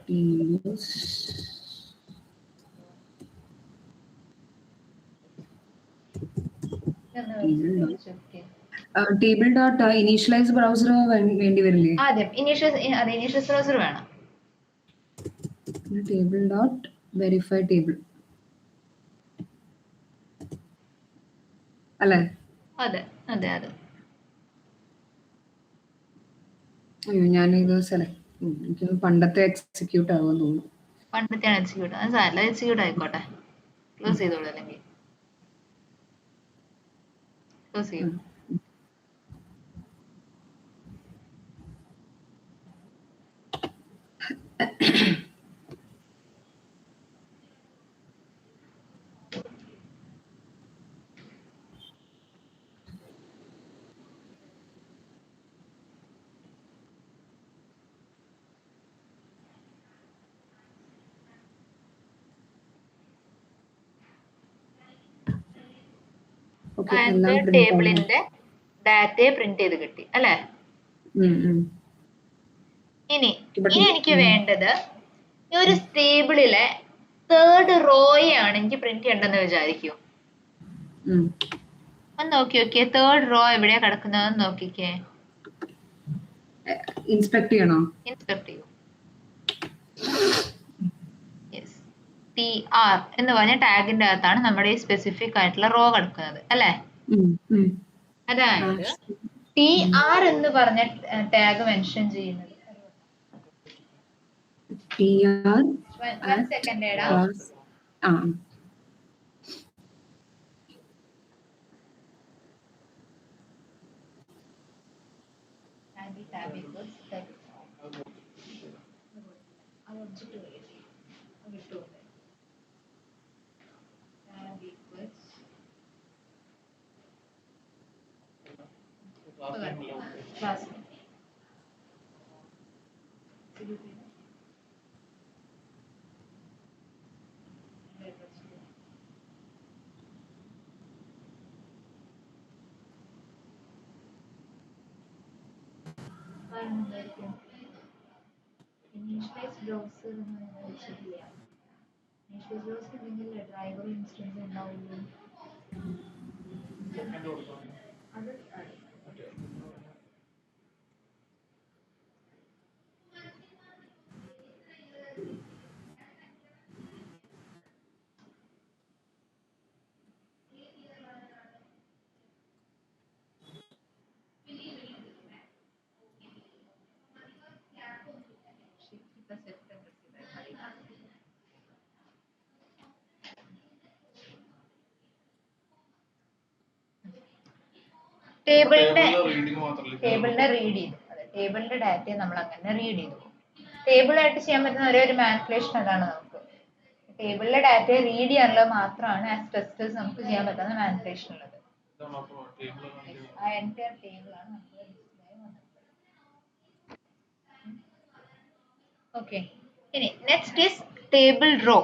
tables table dot initialise browser വേണ്ടി വരില്ലേ? ആദ്യം ഇനീഷ്യലൈസ് ബ്രൗസർ വേണം. ടേബിൾ ഡോട്ട് വെരിഫൈ ടേബിൾ അല്ലേ? അതെ അതെ അതെ. അയ്യോ ഞാനിത് എനിക്ക് പണ്ടത്തെ എക്സിക്യൂട്ട് ആകുമെന്ന് തോന്നുന്നു. പണ്ടത്തെ എക്സിക്യൂട്ട് അത് സാരല്ല, എക്സിക്യൂട്ട് ആയിക്കോട്ടെ. ക്ലോസ് ചെയ്തോളൂ, അല്ലെങ്കിൽ ക്ലോസ് ചെയ്യും. ടേബിളിന്റെ ഡാറ്റയെ പ്രിന്റ് ചെയ്ത് കിട്ടി അല്ലെ? ഇനി എനിക്ക് വേണ്ടത് ഈ ഒരു ടേബിളിലെ തേർഡ് റോയാണ് എനിക്ക് പ്രിന്റ് ചെയ്യണ്ടെന്ന് വിചാരിക്കൂ. ഒന്ന് നോക്കിയേ, തേർഡ് റോ എവിടെയാ കിടക്കുന്നതെന്ന് നോക്കിക്കേ. ഇൻസ്പെക്ട് ചെയ്യണോ? ഇൻസ്പെക്ട് ചെയ്യൂ. TR എന്ന് പറഞ്ഞ ടാഗിന്റെ അകത്താണ് നമ്മുടെ ഈ സ്പെസിഫിക് ആയിട്ടുള്ള റോ കിടക്കുന്നത് അല്ലെ? അതായത് TR എന്ന് പറഞ്ഞ ടാഗ് മെൻഷൻ ചെയ്യുന്നത്. സെക്കൻഡ് ഏടാ. ഇനീഷ്യലൈസ് ബ്രൗസർ വെച്ചിട്ടില്ല. ഇനീഷ്യലൈസ് ബ്രൗസർ ഉണ്ടെങ്കിൽ ഡ്രൈവർ ഇൻസ്റ്റൻസ് ഉണ്ടാവുള്ളൂ. അത് ടേബിളിനെ റീഡ് ചെയ്തു. അതെ, ടേബിളിന്റെ ഡാറ്റയെ നമ്മൾ അങ്ങനെ റീഡ് ചെയ്തു. ടേബിളായിട്ട് ചെയ്യാൻ പറ്റുന്ന ഒരേ ഒരു മാനിപ്പുലേഷൻ അതാണ് നമുക്ക്. ടേബിളിലെ ഡാറ്റയെ റീഡ് ചെയ്യാനുള്ളത് മാത്രമാണ് ആസ് ടെസ്റ്റേഴ്സ് നമുക്ക് ചെയ്യാൻ പറ്റുന്ന മാനിപ്പുലേഷൻ ഉള്ളത്. ആ എൻറ്റയർ ടേബിളാണ് നമുക്ക് ഡിസ്പ്ലേ വന്നത്. ഓക്കെ, ഇനി next is table row.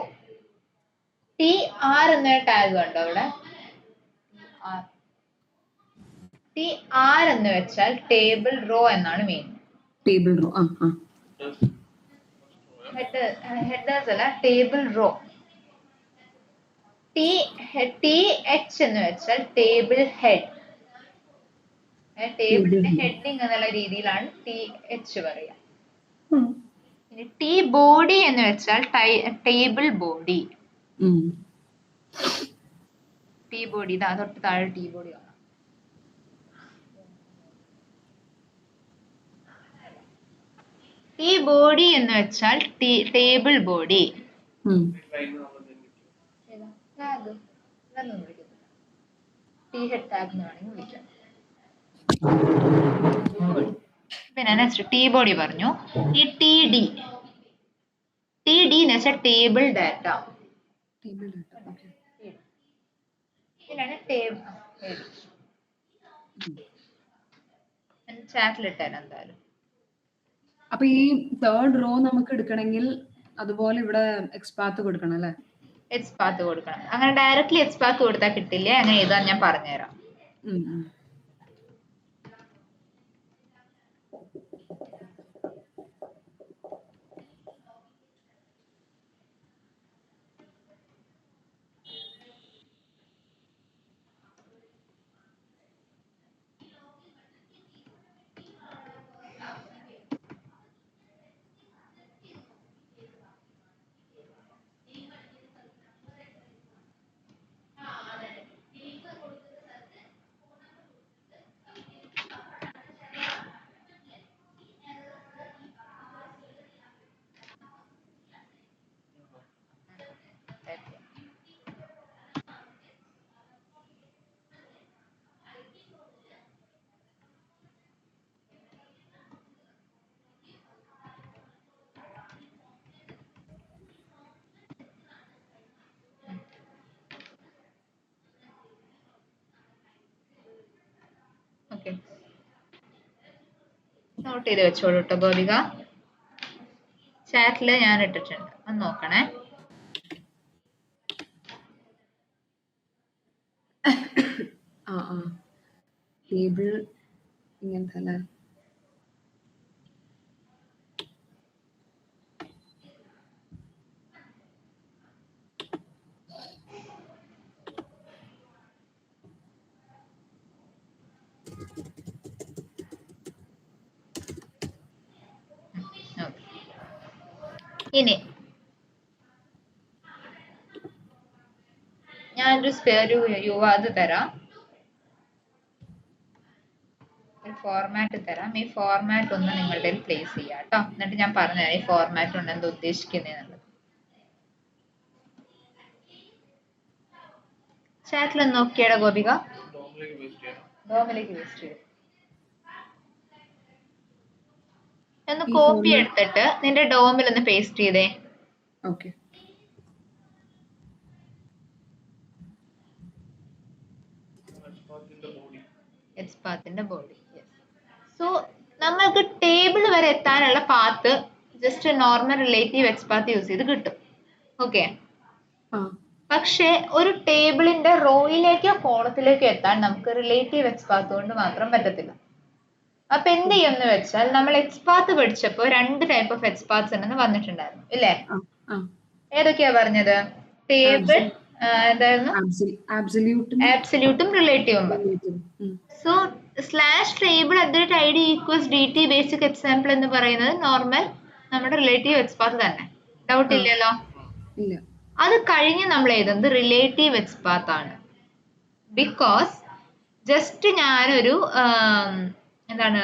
TR എന്ന ടാഗ് കണ്ടോ അവിടെ? TR എന്ന് വെച്ചാൽ ടേബിൾ റോ എന്നാണ് മീൻ. ടേബിൾ റോ ഹെഡേഴ്സ് അല്ല, ടേബിൾ റോ. TH എന്ന് വെച്ചാൽ ടേബിൾ ഹെഡ്. ടേബിളിന്റെ ഹെഡിങ് എന്നുള്ള രീതിയിലാണ് TH പറയുക. ഇനി T ബോഡി എന്ന് വെച്ചാൽ ടേബിൾ ബോഡി. T ബോഡി ഇതാ തൊട്ട് താഴെ T ബോഡി കാണാം. T ബോഡി എന്ന് വെച്ചാൽ table body. Tag T head tag എന്ന് വേണമെങ്കിൽ വിളിക്കാം. പിന്നെ നെക്സ്റ്റ് ടി ബോഡി പറഞ്ഞു. ഈ ടി ഡി എന്ന് വെച്ചാൽ table data. Table data. Okay. ഇതിലാണ് ടേബിൾ ചാറ്റിലിട്ടാണ് എന്തായാലും. അപ്പൊ ഈ തേർഡ് റോ നമുക്ക് എടുക്കണമെങ്കിൽ അതുപോലെ ഇവിടെ എക്സ്പാത്ത് കൊടുക്കണം അല്ലേ? എക്സ്പാത്ത് കൊടുക്കണം. അങ്ങനെ ഡയറക്റ്റ്ലി എക്സ്പാത്ത് കൊടുത്താൽ കിട്ടില്ല. അങ്ങനെ എഴുതാൻ ഞാൻ പറഞ്ഞുതരാം. ഓക്കെ, നോട്ട് ചെയ്ത് വെച്ചോളൂ കേട്ടോ ഗോപിക. ചാറ്റില് ഞാൻ ഇട്ടിട്ടുണ്ട്, ഒന്ന് നോക്കണേ. ടേബിൾ ഇങ്ങനത്തെ അല്ലേ? ഇനി ഞാനൊരു അത് തരാം, ഒരു ഫോർമാറ്റ് തരാം. ഈ ഫോർമാറ്റ് ഒന്ന് നിങ്ങളുടെ പ്ലേസ് ചെയ്യാം കേട്ടോ. എന്നിട്ട് ഞാൻ പറഞ്ഞുതരാം ഈ ഫോർമാറ്റ് കൊണ്ട് എന്താ ഉദ്ദേശിക്കുന്നതെന്നുള്ളത്. ചാറ്റിലൊന്ന് നോക്കിയാടാ ഗോപിക. ഡോമിലേക്ക് പേസ്റ്റ് ചെയ്തു. ഒന്ന് കോപ്പി എടുത്തിട്ട് നിന്റെ ഡോമിൽ ഒന്ന് പേസ്റ്റ് ചെയ്തേ. ഓക്കെ. എക്സ്പാത്തിന്റെ ബോഡി. സോ നമ്മൾക്ക് ടേബിൾ വരെ എത്താനുള്ള path just normal relative XPath use ചെയ്ത് കിട്ടും. ഓക്കെ. പക്ഷെ ഒരു ടേബിളിന്റെ റോയിലേക്കോ കോളത്തിലേക്കോ എത്താൻ നമുക്ക് റിലേറ്റീവ് എക്സ്പാത്ത് കൊണ്ട് മാത്രം പറ്റത്തില്ല. അപ്പൊ എന്ത് ചെയ്യുമെന്ന് വെച്ചാൽ നമ്മൾ എക്സ്പാത്ത് പഠിച്ചപ്പോ 2 ടൈപ്പ് ഓഫ് എക്സ്പാത്ത്സ് ഉണ്ടെന്ന് വന്നിട്ടുണ്ടായിരുന്നു ഇല്ലേ? ഏതൊക്കെയാ പറഞ്ഞത്? ടേബിൾ എന്തായിരുന്നു? ആബ്സല്യൂട്ടും റിലേറ്റീവും. So slash table @id equals dt basic example എന്ന് പറയുന്നത് നോർമൽ നമ്മുടെ റിലേറ്റീവ് എക്സ്പാത്ത് തന്നെ. ഡൗട്ട് ഇല്ലല്ലോ? അത് കഴിഞ്ഞ് നമ്മൾ എഴുതുന്നത് റിലേറ്റീവ് എക്സ്പാത്ത് ആണ്. ബിക്കോസ് ജസ്റ്റ് ഞാനൊരു എന്താണ്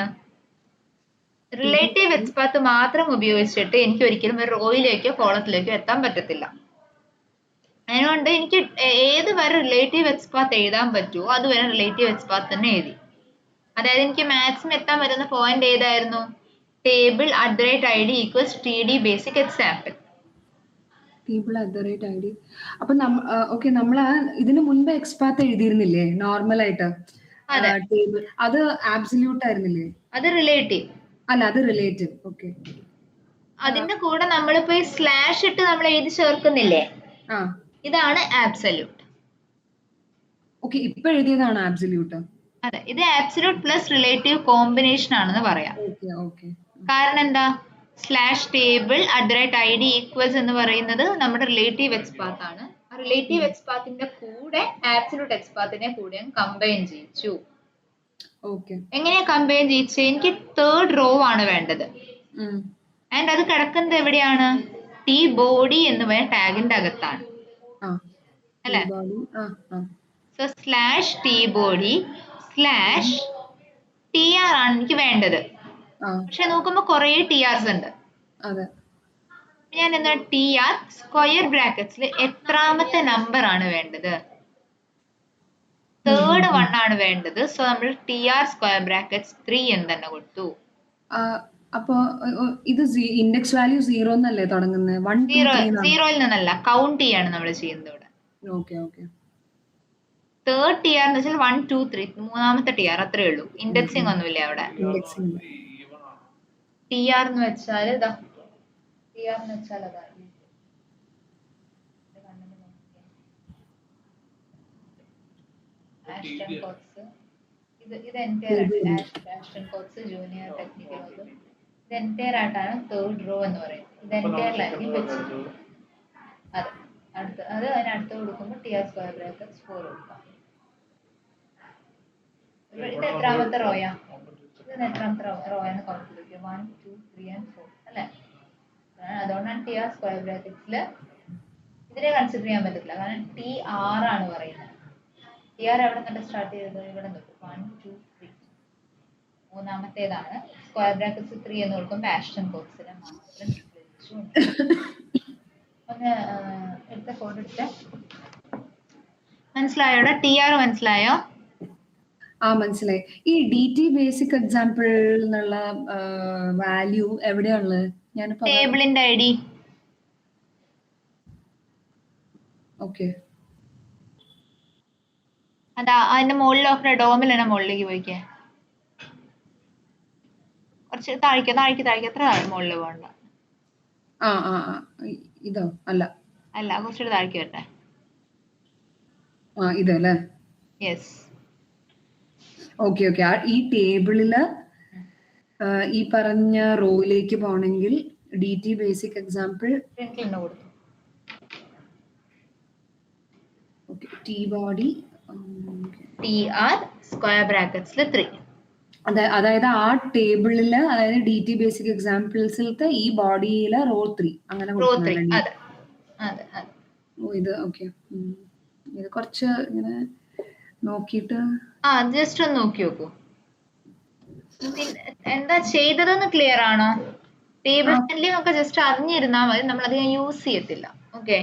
റിലേറ്റീവ് എക്സ്പാത്ത് മാത്രം ഉപയോഗിച്ചിട്ട് എനിക്ക് ഒരിക്കലും ഒരു റോയിലേക്കോ കോളത്തിലേക്കോ എത്താൻ പറ്റത്തില്ല. അതുകൊണ്ട് എനിക്ക് ഏത് വരെ റിലേറ്റീവ് എക്സ്പാത്ത് എഴുതാൻ പറ്റുമോ അതുവരെ റിലേറ്റീവ് എക്സ്പാത്ത് തന്നെ എഴുതി. അതായത് എനിക്ക് മാക്സിമം എത്താൻ പറ്റുന്ന പോയിന്റ് ഏതായിരുന്നു? Table @id equals td basic example. Table @id. അപ്പൊ ഓക്കെ, നമ്മൾ ഇതിന് മുൻപ് എക്സ്പാത്ത് എഴുതിയിരുന്നില്ലേ നോർമൽ ആയിട്ട്? ടേബിൾ അത് ആബ്സല്യൂട്ട് ആയിരുന്നില്ലേ? അത് റിലേറ്റീവ് അല്ല, അത് റിലേറ്റീവ്. ഓക്കെ. അതിന്റെ കൂടെ നമ്മളിപ്പോ ഈ സ്ലാഷ് ഇട്ട് നമ്മൾ എഴുതി ചേർക്കുന്നില്ലേ, ഇതാണ് ആബ്സല്യൂട്ട്. ഓക്കെ, ഇപ്പൊ എഴുതിയതാണ് ആബ്സല്യൂട്ട്. അതെ, ഇത് ആബ്സല്യൂട്ട് പ്ലസ് റിലേറ്റീവ് കോമ്പിനേഷൻ ആണെന്ന് പറയാം. കാരണം എന്താ? സ്ലാഷ് ടേബിൾ @id ഈക്വൽസ് എന്ന് പറയുന്നത് നമ്മുടെ റിലേറ്റീവ് എക്സ്പാത്ത് ആണ്. ആ റിലേറ്റീവ് എക്സ്പാത്തിന്റെ കൂടെ ആബ്സല്യൂട്ട് എക്സ്പാത്തിനെ കൂടെ കമ്പൈൻ ചെയ്യിച്ചു. എങ്ങനെയാ കമ്പൈൻ ചെയ്യിച്ചത്? എനിക്ക് തേർഡ് റോ ആണ് വേണ്ടത്. ആൻഡ് അത് കിടക്കുന്നത് എവിടെയാണ്? ടി ബോഡി എന്ന് പറയുന്ന ടാഗിന്റെ അകത്താണ് അല്ലെ? So slash T body slash tr ആണ് എനിക്ക് വേണ്ടത്. പക്ഷെ നോക്കുമ്പോ കുറെ trs ഉണ്ട്. ഞാൻ എന്താ tr സ്ക്വയർ ബ്രാക്കറ്റ്സിൽ എത്രാമത്തെ നമ്പർ ആണ് വേണ്ടത്? തേർഡ് 1 ആണ് വേണ്ടത്. സോ നമ്മൾ tr സ്ക്വയർ ബ്രാക്കറ്റ്സ് 3 എന്ന് തന്നെ കൊടുത്തു. ആ, അപ്പൊ ഇത് ഇൻഡെക്സ് വാല്യൂ 0 എന്നല്ലേ തുടങ്ങുന്നത്? 1 2 3 എന്നാണ്. സീറോയിൽ നിന്നല്ല, കൗണ്ട് ചെയ്യാണ് നമ്മൾ ചെയ്യുന്നത് ഇവിടെ. Okay okay. Third T R എന്ന് വെച്ചാൽ 1 2 3 മൂന്നാമത്തെ ടി ആർ, അത്രേ ഉള്ളൂ. ഇൻഡെക്സിംഗ് ഒന്നുമില്ല അവിടെ. ഇൻഡെക്സിംഗ്. ടി ആർ എന്ന് വെച്ചാൽ ഇതാ, ടി ആർ എന്ന് വെച്ചാൽ അതാ ആഷ്ടൺ കോട്സ്. ഇത് എൻറ്റയർ ആയിട്ട് ആഷ്ടൺ കോട്സ് ജൂനിയർ ടെക്നിക്കൽ ഇത് എൻറ്റയർ ആയിട്ടാണ് തേർഡ് റോ എന്ന് പറയുന്നത്. ഇത് എൻറ്റയറിലായിരിക്കും വെച്ചത്. അതെ, അത് അതിനടുത്ത് കൊടുക്കുമ്പോൾ ടി ആർ സ്ക്വയർ ബ്രാക്കറ്റ്സ് 4 കൊടുക്കാം. ഇത് എത്രാമത്തെ റോയാ? ഇത് എത്രാമത്തെ റോയാന്ന് കൗണ്ട് ചെയ്യും. 1 2 3 and 4 അല്ലേ? അതുകൊണ്ടാണ് ടി ആർ സ്ക്വയർ ബ്രാക്കറ്റ്സിൽ ഇതിനെ കൺസിഡർ ചെയ്യാൻ പറ്റത്തില്ല, കാരണം ടി ആർ ആണ് പറയുന്നത്. ടി ആർ എവിടെ നിന്നിട്ട് സ്റ്റാർട്ട് ചെയ്തത്? ഇവിടെ നിൽക്കും 1 2 3 മൂന്നാമത്തേതാണ്. സ്ക്വയർ ബ്രാക്കറ്റ്സ് 3 എന്ന് കൊടുക്കുമ്പോൾ ആഷ്ടൺ കോട്സിനെ മാത്രം ഒന്ന് എടുത്ത ഫോട്ടോ എടുത്ത മനസ്സിലായോടാ? ടി ആർ മനസ്സിലായോ? ആ മനസ്സിലായി. ഈ ഡി ടി ബേസിക് എക്സാമ്പിൾ എന്നുള്ള വാല്യൂ എവിടെയുള്ളത്? ഞാൻ ടേബിളിന്റെ ഐ ഡി. ഓക്കെ. അതാ അതിന്റെ മുകളിൽ നോക്കുന്ന ഡോമിലാണ് മുകളിലേക്ക് പോയിക്കേ. കുറച്ച് താഴേക്ക് താഴേക്ക് താഴേക്ക്, എത്ര മുകളിൽ പോകണ്ട. ആ ആ ആ, ഇതോ? അല്ല അല്ല, കുറച്ചുകൂടി താഴേക്ക് വരട്ടെ. ആ ഇതല്ലേ? യെസ്. Okay okay. ഈ ടേബിളില് ഈ പറഞ്ഞ റോയിലേക്ക് പോണെങ്കിൽ ഡി ടി ബേസിക് എക്സാമ്പിൾ കൊടുത്തു. Okay. T body T R square ബ്രാക്കറ്റ്സിൽ 3. അതായത് ആ ടേബിളില്, അതായത് ഡി ടി ബേസിക് എക്സാമ്പിൾസിലത്തെ ഈ ബോഡിയിലെ റോ 3 അങ്ങനെ കൊടുക്കണം. ഓ ഇത് ഓക്കെ. ഇത് കുറച്ച് ഇങ്ങനെ നോക്കിയിട്ട് ജസ്റ്റ് ഒന്ന് നോക്കി നോക്കൂ. എന്താ ചെയ്തതെന്ന് ക്ലിയർ ആണോ? ടേബിൾ ഹാൻഡ്ലിംഗ് ഒക്കെ ജസ്റ്റ് അറിഞ്ഞിരുന്നാൽ മതി, നമ്മൾ അധികം യൂസ് ചെയ്യത്തില്ല. ഓക്കെ.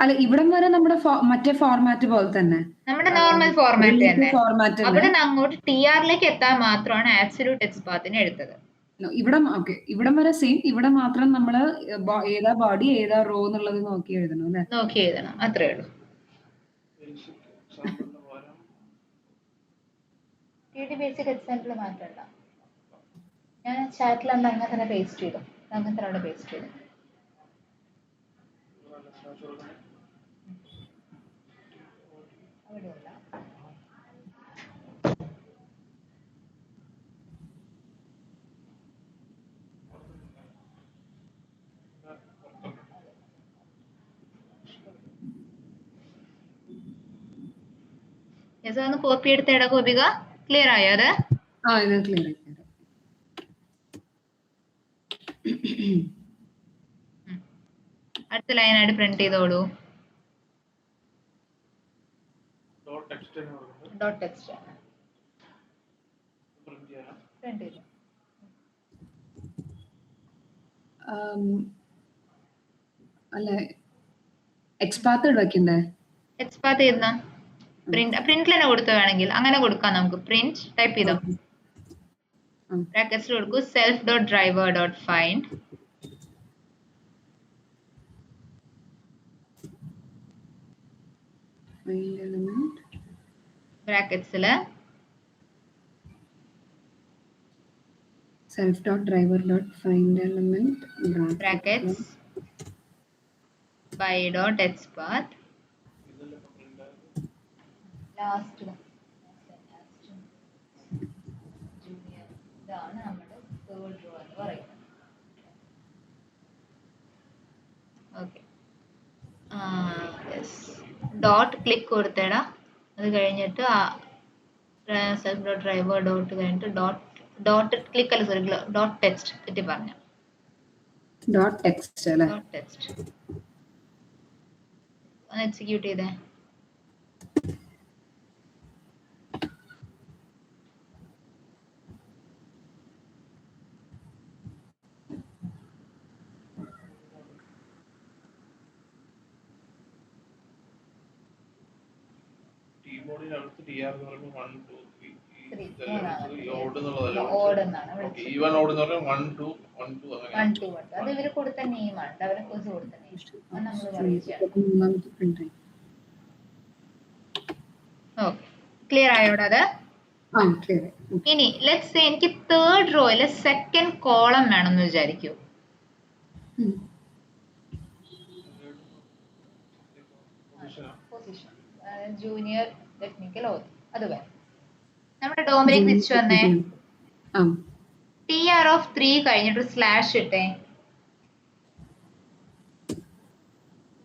അല്ല, ഇവിടം വരെ നമ്മുടെ മറ്റേ ഫോർമാറ്റ് പോലെ തന്നെ, നമ്മുടെ നോർമൽ ഫോർമാറ്റ് തന്നെ. ഫോർമാറ്റ് അവിടെ നിന്ന് അങ്ങോട്ട് ടി ആറിലേക്ക് എത്താൻ മാത്രമാണ് ആബ്സല്യൂട്ട് എക്സ് പാത്തിനെ എടുത്തത്. ഇവിടം വരെ സെയിം. ഇവിടെ മാത്രം നമ്മള് ഏതാ ബോഡി ഏതാ റോ എന്നുള്ളത് നോക്കി എഴുതണം അല്ലെ? നോക്കി എഴുതണം, അത്രേ ഉള്ളൂ. ബേസിക് എക്സാമ്പിൾ മാറ്റണ്ട. ഞാൻ ചാറ്റിൽ അന്ന് അങ്ങനെ തന്നെ പേസ്റ്റ് ചെയ്തു. അങ്ങനെ തന്നെ അവിടെ പേസ്റ്റ് ചെയ്തു. അവിടെയല്ല. ഒന്ന് കോപ്പി എടുത്ത് ഇട ഗോപിക. ക്ലിയർ ആയോ അത്? ക്ലിയർ ആയി. അടുത്ത ലൈനായിട്ട് പ്രിന്റ് ചെയ്തോളൂ. ഡോട്ട് ടെക്സ്റ്റ് പ്രിന്റ് ചെയ്തു. അല്ലെ എക്സ്പാത്ത് വെക്കണ്ടേ? എക്സ്പാത്ത് ചെയ്യുന്ന പ്രിന്റിൽ തന്നെ കൊടുത്തു. വേണമെങ്കിൽ അങ്ങനെ കൊടുക്കാം നമുക്ക്. പ്രിന്റ് ടൈപ്പ് ചെയ്തോ, ബ്രാക്കറ്റ്സിൽ കൊടുക്കൂ self dot driver dot find ബ്രാക്കറ്റ്സില് self dot driver dot find element brackets by dot xpath last junior. ഇതാണ് നമ്മുടെ തേർഡ് റോ എന്ന് പറയുന്നത്. ഓക്കെ. ഡോട്ട് ക്ലിക്ക് കൊടുത്തേടാ. അത് കഴിഞ്ഞിട്ട് സെൽഫ് ഡോട്ട് ഡ്രൈവർ ഡോട്ട് കഴിഞ്ഞിട്ട് ഡോട്ട് ക്ലിക്ക് അല്ല, സോറി, ഡോട്ട് ടെക്സ്റ്റ് പറ്റി പറഞ്ഞു. ഡോട്ട് ടെക്സ്റ്റ് അല്ലേ? ഡോട്ട് ടെക്സ്റ്റ് ഒന്ന് എക്സിക്യൂട്ട് ചെയ്തേ. ഈവൻ ഓഡ് എന്ന് പറഞ്ഞാൽ 1 2 1 2 അങ്ങനെ അത് ഇവര് കൊടുത്ത നെയിമാണ്, ഡെവലപ്പേഴ്സ് കൊടുത്ത നെയിം. അത് നമ്മൾ ഓക്കെ, ക്ലിയർ ആയോടെ അത്? ഇനി ലെറ്റ്സ് സേ എനിക്ക് തേർഡ് റോയില് സെക്കൻഡ് കോളം വേണമെന്ന് വിചാരിക്കൂ. പൊസിഷൻ ജൂനിയർ ടെക്നിക്കൽ ഓത്ത് അത് വേണം. നമ്മുടെ ഡോമിലേക്ക് തിരിച്ചു വന്നേ. TR of 3 കഴിഞ്ഞിട്ട് സ്ലാഷ് ഇട്ടേ.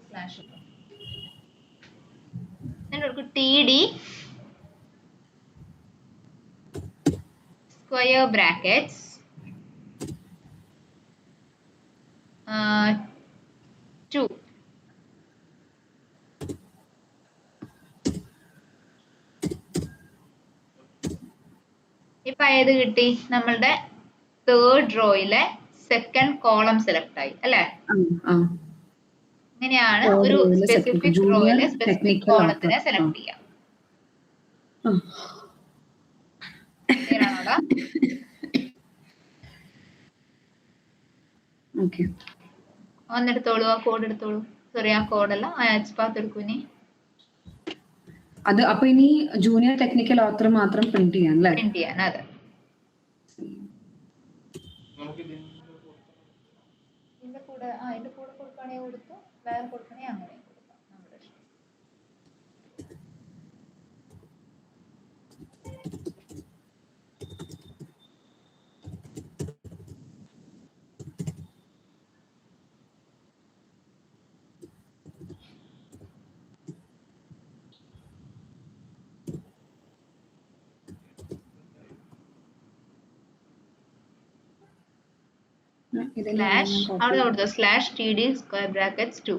സ്ലാഷ് ഇട്ടു. എന്നിട്ട് TD സ്ക്വയർ ബ്രാക്കറ്റ്സ് 2. ഇപ്പൊ ഏത് കിട്ടി? നമ്മളുടെ തേർഡ് റോയിലെ സെക്കൻഡ് കോളം സെലക്ട് ആയി അല്ലെ? ഇങ്ങനെയാണ് ഒരു സ്പെസിഫിക് റോയിലെ സ്പെസിഫിക് കോളത്തിനെ സെലക്ട് ചെയ്യാം. ഒന്നെടുത്തോളൂ, ആ കോഡ് എടുത്തോളൂ. സോറി, ആ കോഡല്ല, ആ എച്ച് പാത്ത് എടുക്കൂ. ഇനി അത് അപ്പൊ ഇനി ജൂനിയർ ടെക്നിക്കൽ ഓത്തർ മാത്രം പ്രിന്റ് ചെയ്യാൻ അല്ലേ? പ്രിന്റ് ചെയ്യാൻ. അതെ, ഇതിന്റെ കൂടെ കൊടുക്കുകയാണെങ്കിൽ കൊടുത്തു, വേറെ കൊടുക്കണേ അങ്ങനെ കൊടുക്കാം, നമ്മുടെ ഇഷ്ടം. സ്ലാഷ് അവിടെ കൊടുത്തു, സ്ലാഷ് TD സ്ക്വയർ ബ്രാക്കറ്റ്സ് 2.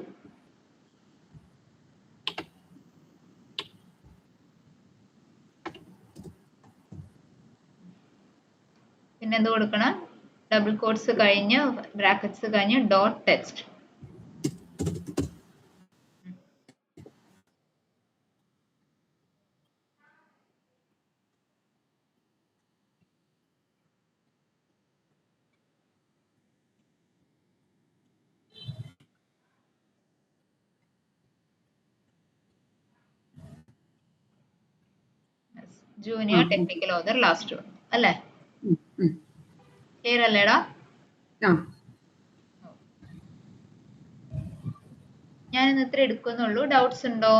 പിന്നെ എന്ത് കൊടുക്കണം? ഡബിൾ കോട്ട്സ് കഴിഞ്ഞ് ബ്രാക്കറ്റ്സ് കഴിഞ്ഞ് dot text. Junior technical author last വന്നു അല്ലേ? ക്ലിയർ അല്ലേടാ? ഞാൻ ഇന്ന് ഇത്ര എടുക്കുന്നുള്ളൂ. ഡൗട്ട്സ് ഉണ്ടോ?